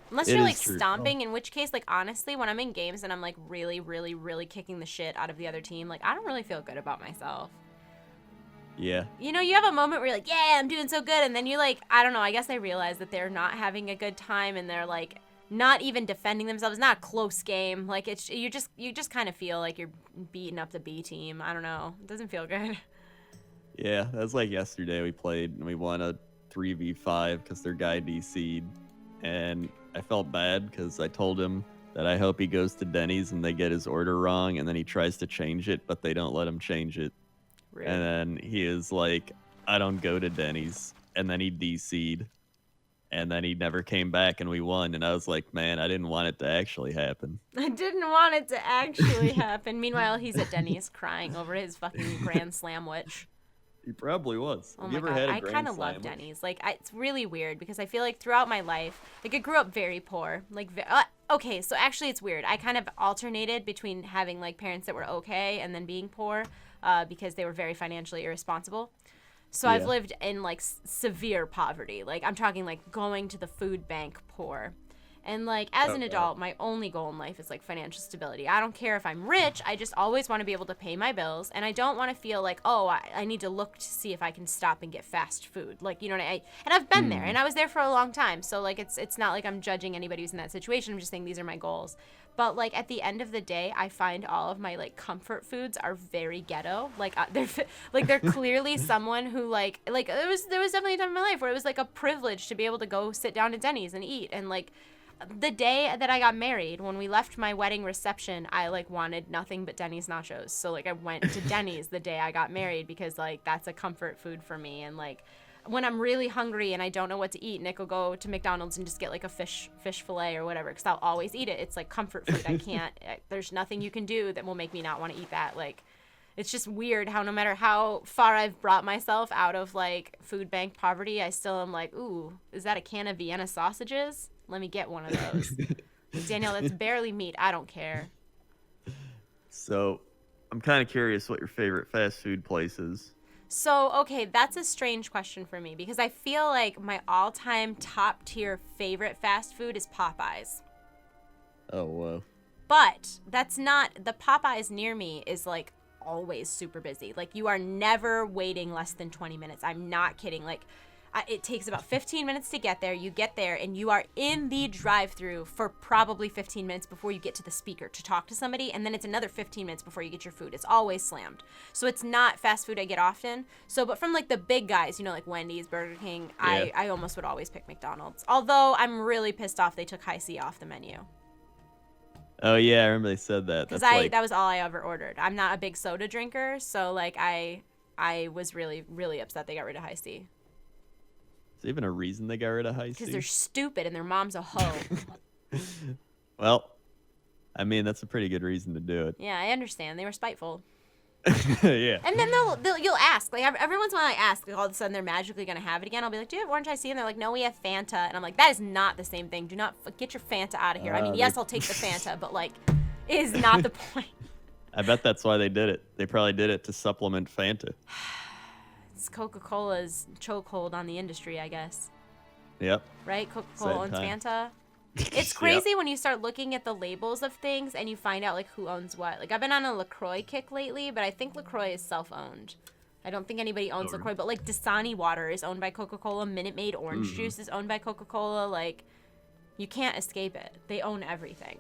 Unless It you're is like true. stomping, in which case, like honestly, when I'm in games and I'm like really, really, really kicking the shit out of the other team, like I don't really feel good about myself. Yeah. You know, you have a moment where you're like, yeah, I'm doing so good, and then you like, I don't know, I guess I realize that they're not having a good time and they're like not even defending themselves. It's not a close game. Like it's you just kind of feel like you're beating up the B team. I don't know. It doesn't feel good. Yeah, that was like yesterday we played and we won a 3v5 because their guy DC'd. And I felt bad because I told him that I hope he goes to Denny's and they get his order wrong and then he tries to change it, but they don't let him change it. Rude. And then he is like, I don't go to Denny's. And then he DC'd. And then he never came back and we won. And I was like, man, I didn't want it to actually happen. I didn't want it to actually happen. Meanwhile, he's at Denny's crying over his fucking Grand Slam witch. He probably was. Oh Have my you ever god, had a I Grand kind of Slam? love Denny's. Like, it's really weird because I feel like throughout my life, like I grew up very poor. Like, okay, so actually it's weird. I kind of alternated between having like parents that were okay and then being poor because they were very financially irresponsible. So I've Yeah. lived in like severe poverty. Like I'm talking like going to the food bank poor. And like as an adult, my only goal in life is like financial stability. I don't care if I'm rich. I just always want to be able to pay my bills, and I don't want to feel like, oh, I need to look to see if I can stop and get fast food. Like, you know what and I've been there, and I was there for a long time. So like it's not like I'm judging anybody who's in that situation. I'm just saying these are my goals. But like at the end of the day, I find all of my like comfort foods are very ghetto. Like they're clearly someone who like there was definitely a time in my life where it was like a privilege to be able to go sit down at Denny's and eat. And like the day that I got married, when we left my wedding reception, I like wanted nothing but Denny's nachos. So like I went to Denny's the day I got married because like that's a comfort food for me. And like when I'm really hungry and I don't know what to eat, Nick will go to McDonald's and just get like a fish fillet or whatever because I'll always eat it. It's like comfort food. I can't. There's nothing you can do that will make me not want to eat that. Like it's just weird how no matter how far I've brought myself out of like food bank poverty, I still am like, ooh, is that a can of Vienna sausages? Let me get one of those. Danielle, that's barely meat. I don't care. So, I'm kind of curious what your favorite fast food place is. So, okay, that's a strange question for me because I feel like my all-time top-tier favorite fast food is Popeyes. Oh, whoa. But that's not, the Popeyes near me is like always super busy. Like you are never waiting less than 20 minutes. I'm not kidding. Like it takes about 15 minutes to get there. You get there and you are in the drive-thru for probably 15 minutes before you get to the speaker to talk to somebody, and then it's another 15 minutes before you get your food. It's always slammed. So it's not fast food I get often. So, but from like the big guys, you know, like Wendy's, Burger King, Yeah. I almost would always pick McDonald's. Although I'm really pissed off they took High C off the menu. Oh, yeah, I remember they said that. Because That's like, that was all I ever ordered. I'm not a big soda drinker, so like I was really, really upset they got rid of High C. is there even a reason they got rid of High C? Because they're stupid and their mom's a hoe. Well, I mean, that's a pretty good reason to do it. Yeah, I understand. They were spiteful. Yeah. And then you'll ask. Like every once in a while I ask, like all of a sudden they're magically going to have it again. I'll be like, do you have orange High C? And they're like, no, we have Fanta. And I'm like, that is not the same thing. Do not get your Fanta out of here. I mean, yes, I'll take the Fanta, but like, it is not the point. I bet that's why they did it. They probably did it to supplement Fanta. It's Coca-Cola's chokehold on the industry, I guess. Yep. Right? Coca-Cola owns Same time. Fanta. It's crazy when you start looking at the labels of things and you find out like who owns what. Like I've been on a LaCroix kick lately, but I think LaCroix is self-owned. I don't think anybody owns LaCroix, but like Dasani water is owned by Coca-Cola. Minute Maid orange juice is owned by Coca-Cola. Like you can't escape it. They own everything.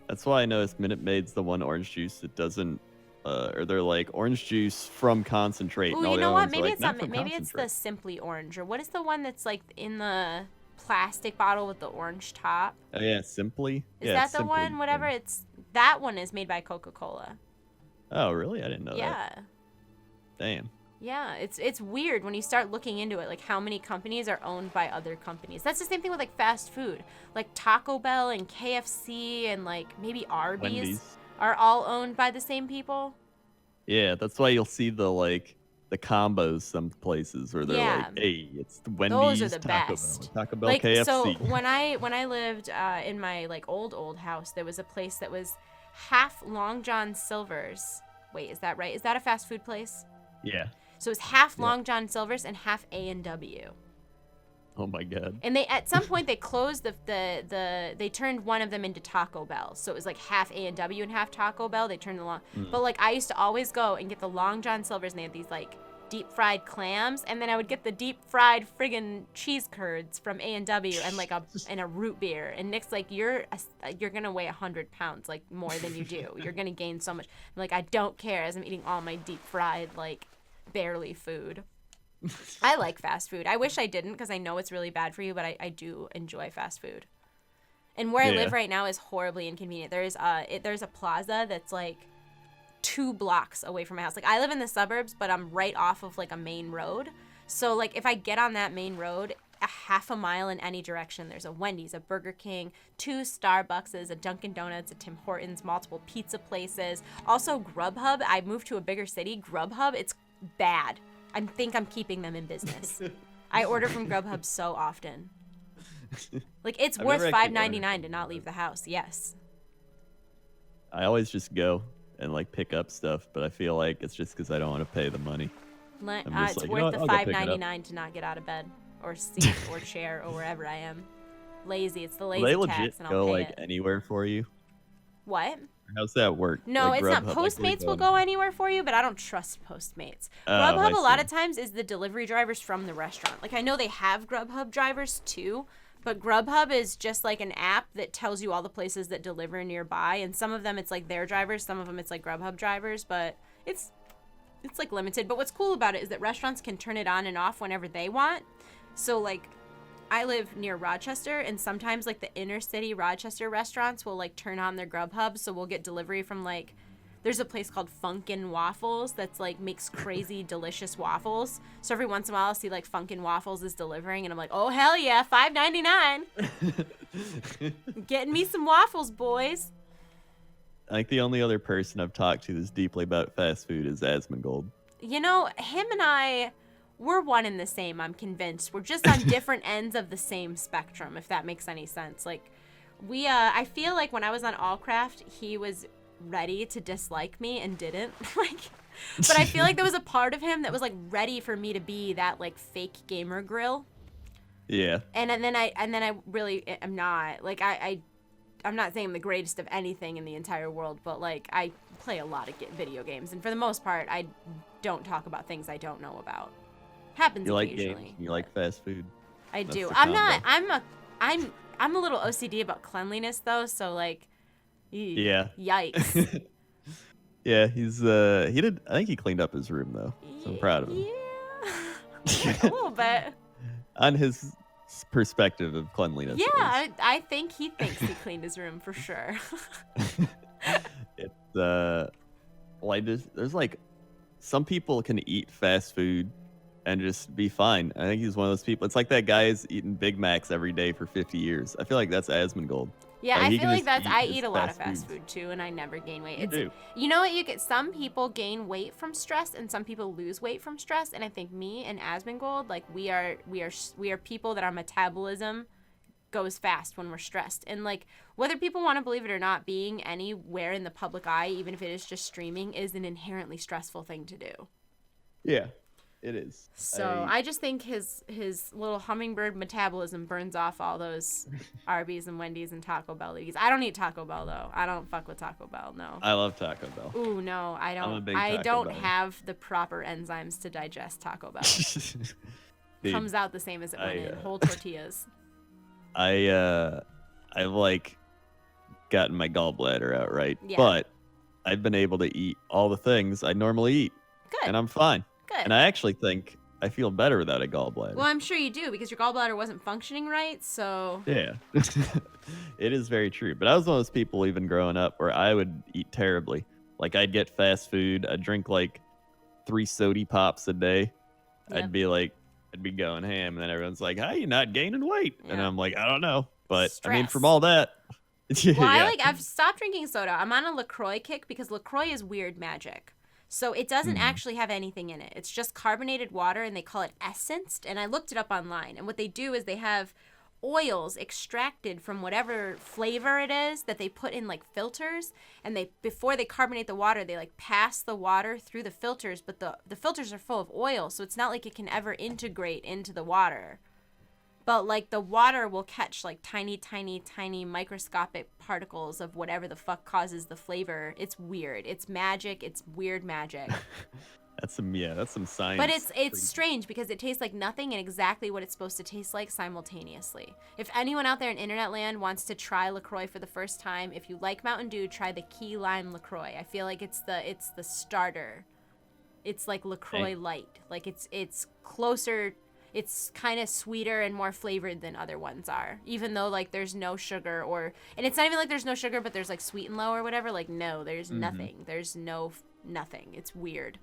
That's why I noticed Minute Maid's the one orange juice that doesn't, or they're like orange juice from concentrate. Ooh, and all you the know other what? ones are Maybe like, it's not. from Maybe it's the concentrate. Simply Orange, or what is the one that's like in the plastic bottle with the orange top? Oh yeah, Simply. Is Yeah, that it's the Simply. one? Whatever. It's that one is made by Coca-Cola. Oh really? I didn't know that. Yeah. Damn. Yeah, it's weird when you start looking into it, like how many companies are owned by other companies. That's the same thing with like fast food, like Taco Bell and KFC and like maybe Arby's. Wendy's. are all owned by the same people. Yeah, that's why you'll see the combos some places where they're like, Yeah. hey, it's Those are Wendy's the Taco best. Bell, Taco Bell Like, so KFC. when I lived in my like old house, there was a place that was half Long John Silver's. Wait, is that right? Is that a fast food place? Yeah. So it was half Yeah. Long John Silver's and half A&W. Oh my god. And they at some point they closed they turned one of them into Taco Bell. So it was like half A&W and half Taco Bell. They turned the long. But like I used to always go and get the Long John Silver's, and they had these like deep fried clams, and then I would get the deep fried friggin' cheese curds from A&W and like a root beer. And Nick's like, you're gonna weigh 100 pounds, like more than you do. You're gonna gain so much. I'm like, I don't care, as I'm eating all my deep fried like barely food. I like fast food. I wish I didn't, because I know it's really bad for you, but I do enjoy fast food. And where I live right now is horribly inconvenient. There's a plaza that's like 2 blocks away from my house. Like I live in the suburbs, but I'm right off of like a main road. So like if I get on that main road, a half a mile in any direction, there's a Wendy's, a Burger King, 2 Starbuckses, a Dunkin' Donuts, a Tim Hortons, multiple pizza places. Also Grubhub. I moved to a bigger city. Grubhub, it's bad. I think I'm keeping them in business. I order from Grubhub so often. Like it's worth $5.99 to not leave the house. Yes. I always just go and like pick up stuff, but I feel like it's just because I don't want to pay the money. It's like, worth the I'll go pick it up. $5.99 to not get out of bed or seat or chair or wherever I am. Lazy. It's the lazy Will they legit tax, and I'll go pay like it. anywhere for you? What? How's that work? No, like it's not. Grubhub, Postmates will go anywhere for you, but I don't trust Postmates. Grubhub a lot of times is the delivery drivers from the restaurant. Like I know they have Grubhub drivers too, but Grubhub is just like an app that tells you all the places that deliver nearby, and some of them it's like their drivers, some of them it's like Grubhub drivers, but it's like limited. But what's cool about it is that restaurants can turn it on and off whenever they want. So like I live near Rochester, and sometimes like the inner city Rochester restaurants will like turn on their Grubhub, so we'll get delivery from like there's a place called Funkin' Waffles that's like makes crazy delicious waffles. So every once in a while I'll see like Funkin' Waffles is delivering, and I'm like, oh hell yeah, $5.99. Getting me some waffles, boys. I think the only other person I've talked to that's deeply about fast food is Asmongold. You know, him and we're one and the same, I'm convinced. We're just on different ends of the same spectrum, if that makes any sense. Like, I feel like when I was on Allcraft, he was ready to dislike me and didn't. But I feel like there was a part of him that was, like, ready for me to be that, like, fake gamer grill. Yeah. And then I really am not. Like, I'm not saying I'm the greatest of anything in the entire world, but, like, I play a lot of video games. And for the most part, I don't talk about things I don't know about. Happens you occasionally. Like games, you like fast food. I That's do. the I'm combo. not. I'm a little OCD about cleanliness though. So like, yeah. Yikes. Yeah, he's I think he cleaned up his room though. So I'm proud of him. Yeah. A little bit. On his perspective of cleanliness. Yeah, I think he thinks he cleaned his room for sure. It's there's like some people can eat fast food and just be fine. I think he's one of those people. It's like that guy is eating Big Macs every day for 50 years. I feel like that's Asmongold. Yeah, like, I feel like I eat a lot of fast fast food too, and I never gain weight. You know what, you get some people gain weight from stress, and some people lose weight from stress. And I think me and Asmongold, like we are people that our metabolism goes fast when we're stressed. And like whether people want to believe it or not, being anywhere in the public eye, even if it is just streaming, is an inherently stressful thing to do. Yeah. It is. So I just think his little hummingbird metabolism burns off all those Arby's and Wendy's and Taco Bell. I don't eat Taco Bell though. I don't fuck with Taco Bell. No. I love Taco Bell. Ooh, no, I don't. I'm a big I Taco don't Bell. have the proper enzymes to digest Taco Bell. Dude, Comes out the same as it went in. Whole tortillas. I've like gotten my gallbladder out right, Yeah. but I've been able to eat all the things I normally eat, Good. and I'm fine. Good. And I actually think I feel better without a gallbladder. Well, I'm sure you do, because your gallbladder wasn't functioning right, so... Yeah. It is very true. But I was one of those people even growing up where I would eat terribly. Like, I'd get fast food. I'd drink, like, 3 sody pops a day. Yep. I'd be going ham. And then everyone's like, how are you not gaining weight? Yeah. And I'm like, I don't know. But, I mean, Stress. from all that, Well, Yeah. I've stopped drinking soda. I'm on a LaCroix kick because LaCroix is weird magic. So it doesn't Mhm. actually have anything in it. It's just carbonated water and they call it essenced. And I looked it up online. And what they do is they have oils extracted from whatever flavor it is that they put in like filters, and they before they carbonate the water, they like pass the water through the filters, but the filters are full of oil, so it's not like it can ever integrate into the water. But like the water will catch like tiny, tiny, tiny microscopic particles of whatever the fuck causes the flavor. It's weird. It's magic. It's weird magic. That's some science. But it's strange because it tastes like nothing and exactly what it's supposed to taste like simultaneously. If anyone out there in internet land wants to try LaCroix for the first time, if you like Mountain Dew, try the Key Lime LaCroix. I feel like it's the starter. It's like LaCroix light. Like it's closer. It's kind of sweeter and more flavored than other ones are. Even though like there's no sugar and it's not even like there's no sugar, but there's like sweet and low or whatever. Like no, there's nothing. There's nothing. It's weird.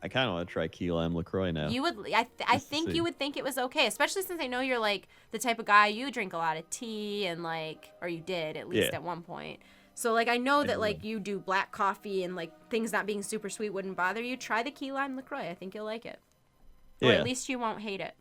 I kind of want to try key lime LaCroix now. You would, I think you would think it was okay, especially since I know you're like the type of guy, you drink a lot of tea and like, or you did at least at one point. So like I know that like you do black coffee and like things not being super sweet wouldn't bother you. Try the key lime LaCroix. I think you'll like it, or at least you won't hate it.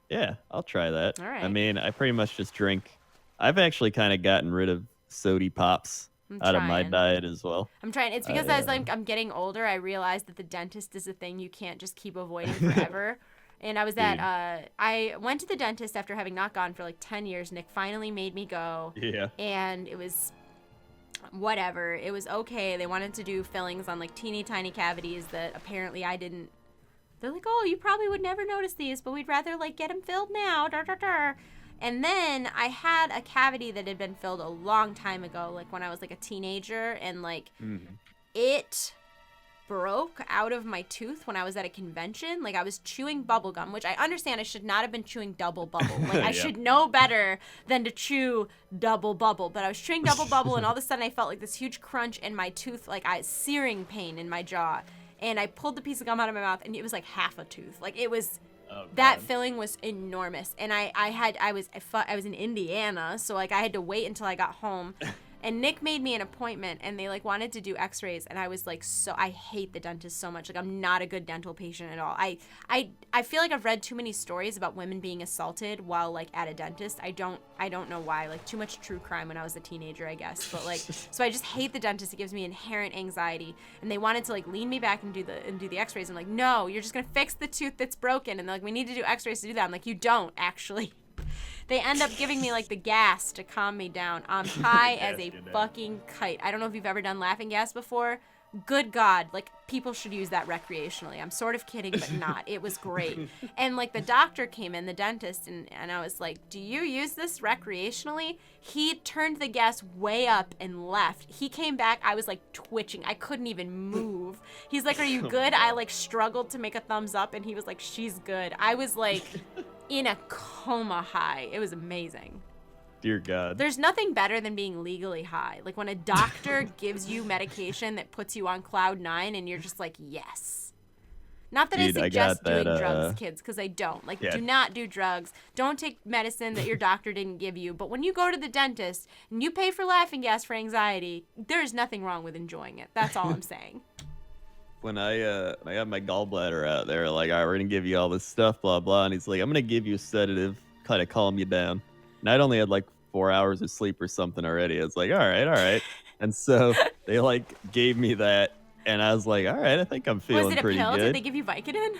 Yeah, I'll try that. All right. I mean, I pretty much just drink. I've actually kind of gotten rid of sody pops out of my diet as well. I'm trying. It's because as like I'm getting older, I realized that the dentist is a thing you can't just keep avoiding forever. And I was I went to the dentist after having not gone for like 10 years. Nick finally made me go. Yeah. And it was whatever. It was okay. They wanted to do fillings on like teeny tiny cavities that apparently I didn't. They're like, oh, you probably would never notice these, but we'd rather like get them filled now. And then I had a cavity that had been filled a long time ago, like when I was like a teenager, and like it broke out of my tooth when I was at a convention. Like I was chewing bubble gum, which I understand I should not have been chewing double bubble. Like I should know better than to chew double bubble, but I was chewing double bubble and all of a sudden I felt like this huge crunch in my tooth, like searing pain in my jaw. And I pulled the piece of gum out of my mouth and it was like half a tooth. Like it was that filling was enormous. And I was in Indiana, so like I had to wait until I got home. And Nick made me an appointment and they like wanted to do x-rays and I was like, so I hate the dentist so much. Like I'm not a good dental patient at all. I feel like I've read too many stories about women being assaulted while like at a dentist. I don't know why. Like too much true crime when I was a teenager, I guess. But like so I just hate the dentist. It gives me inherent anxiety. And they wanted to like lean me back and do the x-rays. I'm like, no, you're just gonna fix the tooth that's broken. And they're like, we need to do x-rays to do that. I'm like, you don't actually. They end up giving me like the gas to calm me down. I'm high as a fucking kite. I don't know if you've ever done laughing gas before. Good God, like people should use that recreationally. I'm sort of kidding, but not. It was great. And like the doctor came in, the dentist, and I was like, do you use this recreationally? He turned the gas way up and left. He came back, I was like twitching. I couldn't even move. He's like, are you good? I like struggled to make a thumbs up and he was like, she's good. I was like in a coma high. It was amazing. Dear God. There's nothing better than being legally high. Like when a doctor gives you medication that puts you on cloud 9 and you're just like, yes. Not that Dude, I suggest doing drugs, kids, because I don't. Like, do not do drugs. Don't take medicine that your doctor didn't give you. But when you go to the dentist and you pay for laughing gas for anxiety, there's nothing wrong with enjoying it. That's all I'm saying. When I got my gallbladder out, they were like, all right, we're going to give you all this stuff, blah, blah. And he's like, I'm going to give you a sedative, kind of calm you down. And I'd only had like 4 hours of sleep or something already. I was like, all right. And so they like gave me that. And I was like, all right, I think I'm feeling pretty good. Was it a pill? Did they give you Vicodin?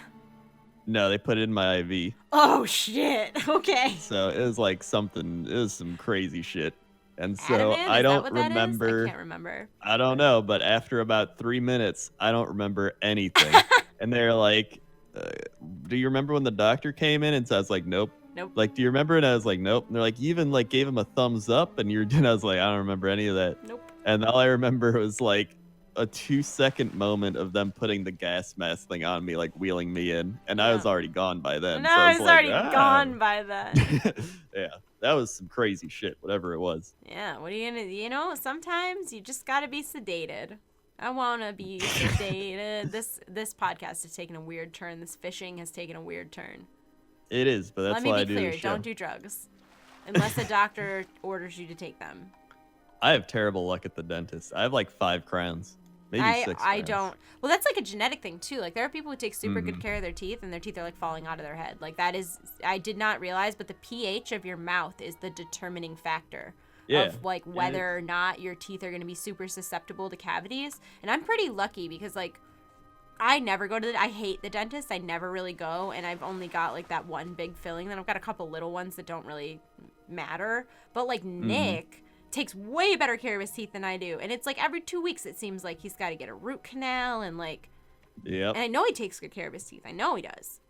No, they put it in my IV. Oh, shit. Okay. So it was like something, it was some crazy shit. And so Adamant? I don't Is that what remember. That is? I can't remember. I don't know, but after about 3 minutes, I don't remember anything. And they're like, do you remember when the doctor came in? And so I was like, nope. Like, do you remember? And I was like, nope. And they're like, you even like gave him a thumbs up, and and I was like, I don't remember any of that. Nope. And all I remember was like a 2-second moment of them putting the gas mask thing on me, like wheeling me in, and I was already gone by then. No, so I was already gone by then. Yeah, that was some crazy shit, whatever it was. Yeah, what are you gonna? Sometimes you just gotta be sedated. I wanna be sedated. This podcast has taken a weird turn. This fishing has taken a weird turn. It is, but that's why I do. Let me be clear. Don't do drugs unless a doctor orders you to take them. I have terrible luck at the dentist. I have like 5 crowns, maybe 6 I crowns. don't. Well, that's like a genetic thing too. Like there are people who take super good Mhm. care of their teeth and their teeth are like falling out of their head. Like that is, I did not realize, but the pH of your mouth is the determining factor Yeah. of like whether or not your teeth are going to be super susceptible to cavities. And I'm pretty lucky because like I never go to I hate the dentist. I never really go, and I've only got like that one big filling. Then I've got a couple little ones that don't really matter. But like Nick takes way better care of his teeth than I do, and it's like every 2 weeks it seems like he's got to get a root canal and like. Yep. And I know he takes good care of his teeth. I know he does.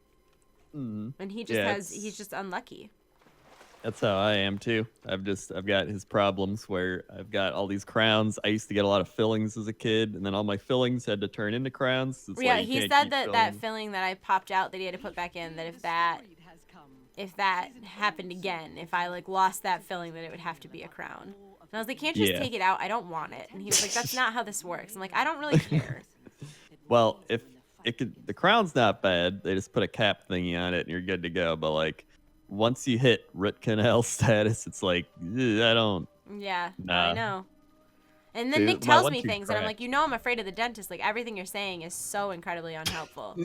Mhm. And he just he's just unlucky. That's how I am too. I've got his problems where I've got all these crowns. I used to get a lot of fillings as a kid, and then all my fillings had to turn into crowns. It's Yeah, like you he can't said keep that filling. filling that I popped out that he had to put back in, that if that happened again, if I like lost that filling, then it would have to be a crown. And I was like, can't you just Yeah. take it out? I don't want it. And he was like, that's not how this works. I'm like, I don't really care. Well, if the crown's not bad, they just put a cap thingy on it and you're good to go. But like once you hit root canal status, it's like I don't. Yeah, Nah. I know. And then Dude, Nick my tells one me tooth things, and I'm cracked. like, I'm afraid of the dentist. Like everything you're saying is so incredibly unhelpful.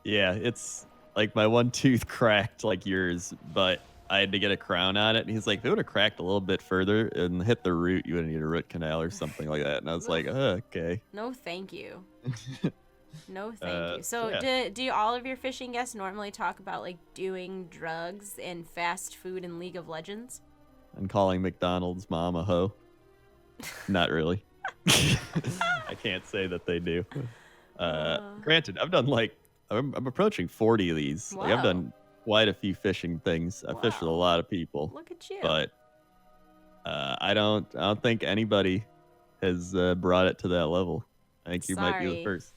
Yeah, it's like my one tooth cracked like yours, but I had to get a crown on it. And he's like, if it would have cracked a little bit further and hit the root, you would need a root canal or something like that. And I was like, okay. No, thank you. No, thank you. So, yeah. do all of your fishing guests normally talk about like doing drugs and fast food in League of Legends? And calling McDonald's mom a hoe. Not really. I can't say that they do. Granted, I've done like I'm approaching 40 of these. Like I've Whoa. done quite a few fishing things. I fished with a Wow. lot of people, Look at you. but I don't think anybody has brought it to that level. I think you might be the Sorry. first.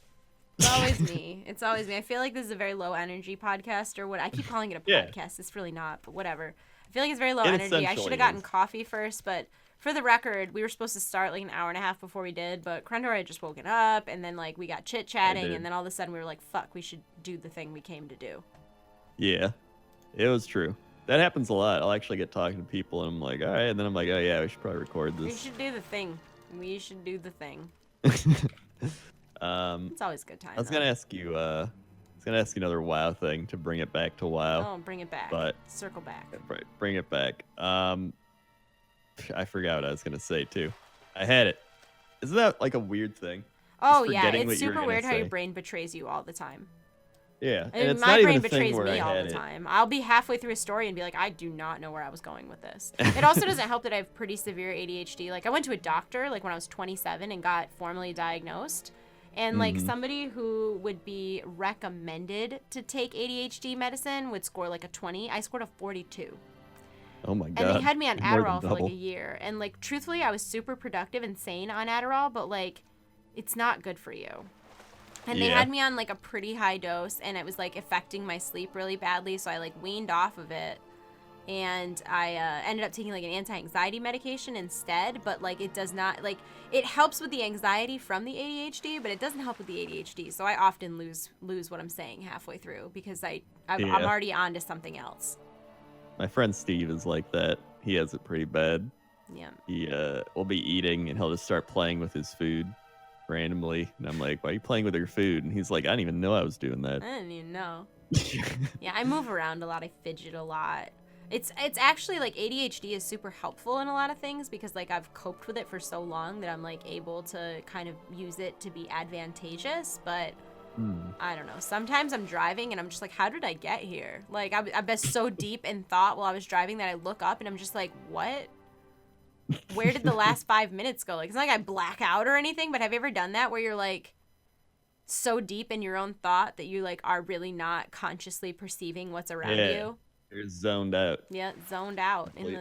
It's always me. It's always me. I feel like this is a very low energy podcast, or what I keep calling it a Yeah. podcast. It's really not, but whatever. I feel like it's very low It energy. I essentially should have gotten is. coffee first, but for the record, we were supposed to start like an hour and a half before we did, but Crendor had just woken up, and then like we got chit chatting, did. and then all of a sudden we were like, "Fuck, we should do the thing we came to do." Yeah, it was true. That happens a lot. I'll actually get talking to people, and I'm like, all right, and then I'm like, oh yeah, we should probably record We this. should do the thing. We should do the thing. Um, It's always a good time. I was gonna ask you. Another WoW thing to bring it back to WoW. Oh, bring it back. but- Circle back. Bring it back. I forgot what I was gonna say too. I had it. Isn't that like a weird thing? Oh Just yeah, forgetting it's what you were super gonna weird how your say. brain betrays you all the time. Yeah, And it's my not brain even a thing betrays where me I all had the it. time. I'll be halfway through a story and be like, I do not know where I was going with this. It also doesn't help that I have pretty severe ADHD. Like I went to a doctor like when I was 27 and got formally diagnosed. And like somebody who would be recommended to take ADHD medicine would score like a 20. I scored a 42. Oh my god! And they had me on More than Adderall for like double. a year. And like truthfully, I was super productive and sane on Adderall, but like it's not good for you. And they Yeah. had me on like a pretty high dose, and it was like affecting my sleep really badly, so I like weaned off of it. And I ended up taking like an anti-anxiety medication instead, but like it does not, like it helps with the anxiety from the ADHD, but it doesn't help with the ADHD. So I often lose what I'm saying halfway through because I'm Yeah. already on to something else. My friend Steve is like that. He has it pretty bad. Yeah. He will be eating and he'll just start playing with his food randomly, and I'm like, "Why are you playing with your food?" And he's like, "I didn't even know I was doing that." I didn't even know. Yeah, I move around a lot. I fidget a lot. It's actually like ADHD is super helpful in a lot of things because like I've coped with it for so long that I'm like able to kind of use it to be advantageous. But I don't know. Sometimes I'm driving and I'm just like, how did I get here? Like I've been so deep in thought while I was driving that I look up and I'm just like, what? Where did the last 5 minutes go? Like it's not like I black out or anything, but have you ever done that where you're like so deep in your own thought that you like are really not consciously perceiving what's around Yeah. you? You're zoned out. Yeah, zoned out in Complete.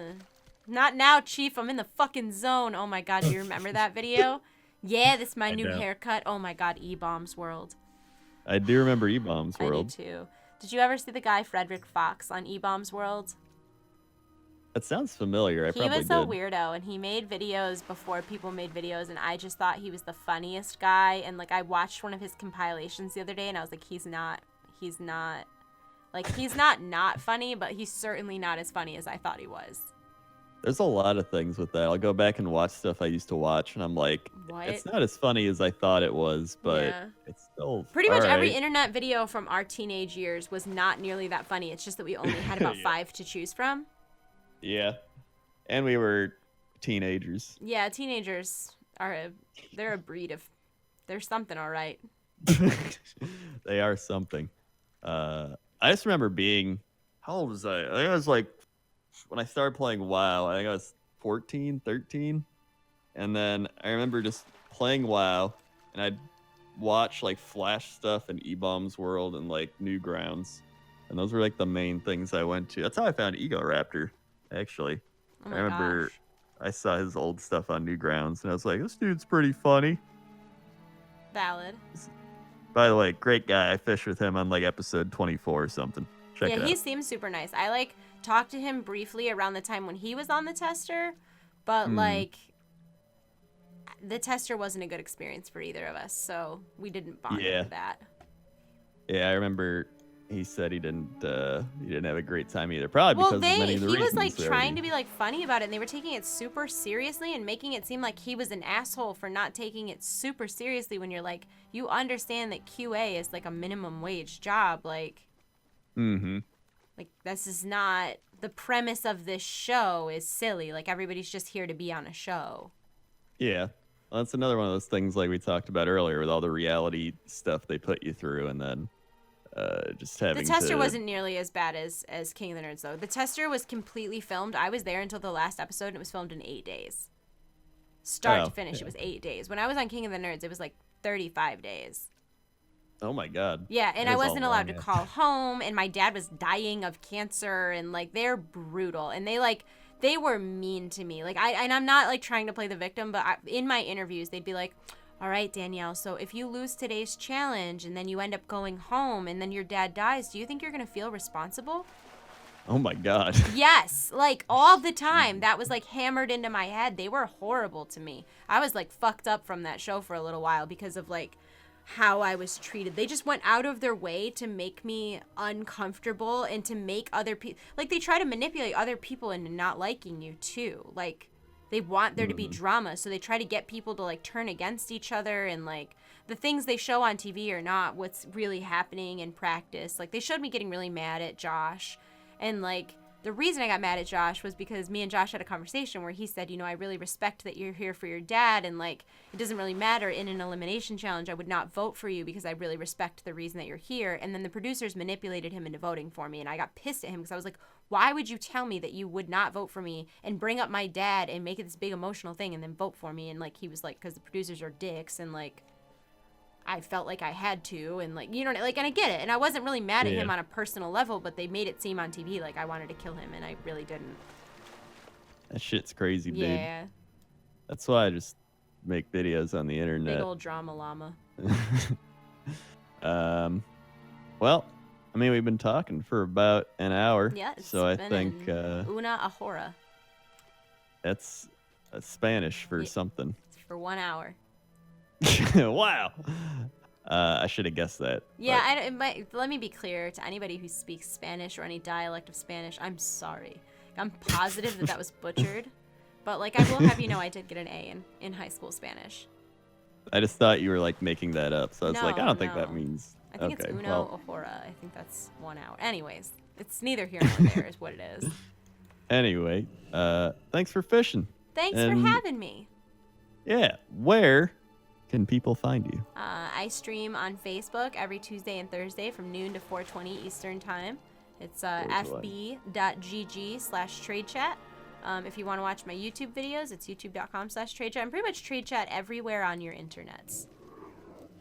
the. Not now, Chief. I'm in the fucking zone. Oh my god, do you remember that video? Yeah, this is my I new don't. haircut. Oh my god, E-Bombs World. I do remember E-Bombs I World. do too. Did you ever see the guy Frederick Fox on E-Bombs World? That sounds familiar. I He probably was did. a weirdo, and he made videos before people made videos, and I just thought he was the funniest guy. And like, I watched one of his compilations the other day, and I was like, he's not not funny, but he's certainly not as funny as I thought he was. There's a lot of things with that. I'll go back and watch stuff I used to watch, and I'm like, What? it's not as funny as I thought it was, but Yeah. it's still Pretty much every alright. internet video from our teenage years was not nearly that funny. It's just that we only had about Yeah. 5 to choose from. Yeah. And we were teenagers. Yeah, teenagers they're a breed of, they're something all right. They are something. I just remember being, how old was I? I think I was like, when I started playing WoW, I think I was 14, 13. And then I remember just playing WoW, and I'd watch like Flash stuff in E-Bomb's World and like Newgrounds. And those were like the main things I went to. That's how I found Ego Raptor, actually. Oh I my remember gosh. I saw his old stuff on Newgrounds, and I was like, this dude's pretty funny. Valid. By the way, great guy. I fished with him on like episode 24 or something. Check it Yeah, out. he seems super nice. I like talked to him briefly around the time when he was on the tester, but like the tester wasn't a good experience for either of us, so we didn't bond over that. Yeah, I remember he said he didn't have a great time either. Probably because of many of the he reasons. was like already. trying to be like funny about it, and they were taking it super seriously and making it seem like he was an asshole for not taking it super seriously when you're like, you understand that QA is like a minimum wage job, like like this is not the premise of this show is silly. Like everybody's just here to be on a show. Yeah. Well, that's another one of those things like we talked about earlier with all the reality stuff they put you through, and then just having The tester to... wasn't nearly as bad as King of the Nerds, though. The tester was completely filmed. I was there until the last episode, and it was filmed in 8 days. Start to finish, it was 8 days. When I was on King of the Nerds, it was like 35 days. Oh my god. Yeah, and That I is a wasn't allowed to long call home, and my dad was dying of cancer, and like they're brutal, and they were mean to me. Like I'm not like trying to play the victim, but in my interviews they'd be like, all right, Danielle, so if you lose today's challenge and then you end up going home and then your dad dies, do you think you're going to feel responsible? Oh my god. Yes, like all the time. That was like hammered into my head. They were horrible to me. I was like fucked up from that show for a little while because of like how I was treated. They just went out of their way to make me uncomfortable and to make other people, like they try to manipulate other people into not liking you too. Like they want there to be drama, so they try to get people to like turn against each other, and like the things they show on TV are not what's really happening in practice. Like they showed me getting really mad at Josh, and like the reason I got mad at Josh was because me and Josh had a conversation where he said, you know, I really respect that you're here for your dad, and like it doesn't really matter in an elimination challenge, I would not vote for you because I really respect the reason that you're here. And then the producers manipulated him into voting for me, and I got pissed at him because I was like, why would you tell me that you would not vote for me and bring up my dad and make it this big emotional thing and then vote for me? And like he was like, because the producers are dicks, and like I felt like I had to, and like, you know, like, and I get it, and I wasn't really mad at him on a personal level, but they made it seem on TV like I wanted to kill him, and I really didn't. That shit's crazy, dude. Yeah, That's why I just make videos on the internet. big old drama llama. Well, I mean, we've been talking for about an hour. Yeah, it's so I been think una ahora. that's Spanish for something. It's for 1 hour. Wow. I should have guessed that. Yeah, let me be clear to anybody who speaks Spanish or any dialect of Spanish. I'm sorry. I'm positive that was butchered, but like I will have you know, I did get an A in high school Spanish. I just thought you were like making that up, so I was like, I don't think that No. means. I think okay, it's una well, ahora. I think that's 1 hour. Anyways, it's neither here nor there is what it is. Anyway, thanks for fishing. Thanks And- for having me. Yeah, where can people find you? I stream on Facebook every Tuesday and Thursday from noon to 4:20 Eastern Time. It's fb.gg/TradeChat. If you want to watch my YouTube videos, it's youtube.com/TradeChat. I'm pretty much TradeChat everywhere on your internets.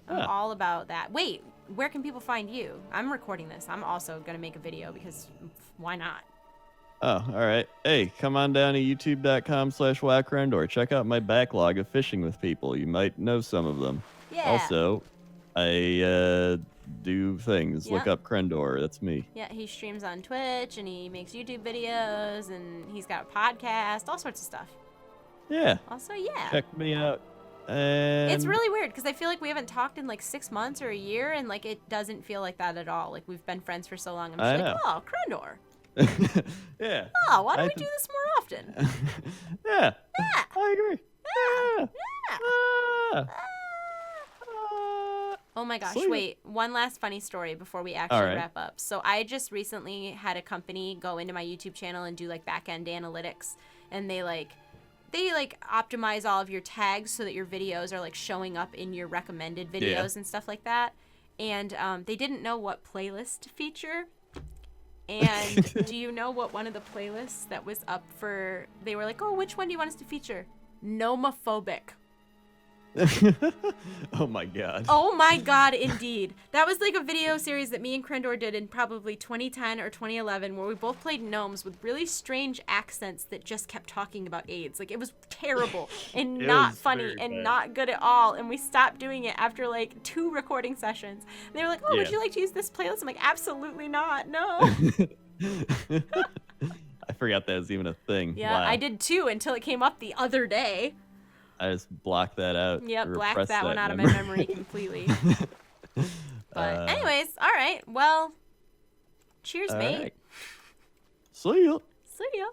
I'm all about that. Wait, where can people find you? I'm recording this. I'm also going to make a video because why not? Oh, all right. Hey, come on down to youtube.com/wowcrendor. Check out my backlog of fishing with people. You might know some of them. Yeah. Also, I do things. Look Yeah. up Crendor. That's me. Yeah, he streams on Twitch and he makes YouTube videos and he's got a podcast, all sorts of stuff. Yeah. Also, yeah. Check me out. And It's really weird because I feel like we haven't talked in like 6 months or a year, and like it doesn't feel like that at all. Like we've been friends for so long. I'm just I like, know. oh, Crendor. yeah. Oh, why don't I we th- do this more often. Yeah. I agree. Yeah. Ah. Oh my gosh, Sweet. wait. One last funny story before we actually wrap up. So I just recently had a company go into my YouTube channel and do like back-end analytics, and they optimize all of your tags so that your videos are like showing up in your recommended videos and stuff like that. And they didn't know what playlist to feature. And do you know what one of the playlists that was up for, they were like, oh, which one do you want us to feature? Nomophobic. Oh my god. Oh my god, indeed. That was like a video series that me and Crendor did in probably 2010 or 2011 where we both played gnomes with really strange accents that just kept talking about AIDS. Like, it was terrible and not funny and not good at all. And we stopped doing it after like 2 recording sessions. And they were like, oh, would you like to use this playlist? I'm like, absolutely not. No. I forgot that was even a thing. Yeah, wow. I did too until it came up the other day. I just blocked that out. Yep, blacked that one out of my memory completely. But anyways, all right. Well, cheers, mate. Right. See ya. See ya.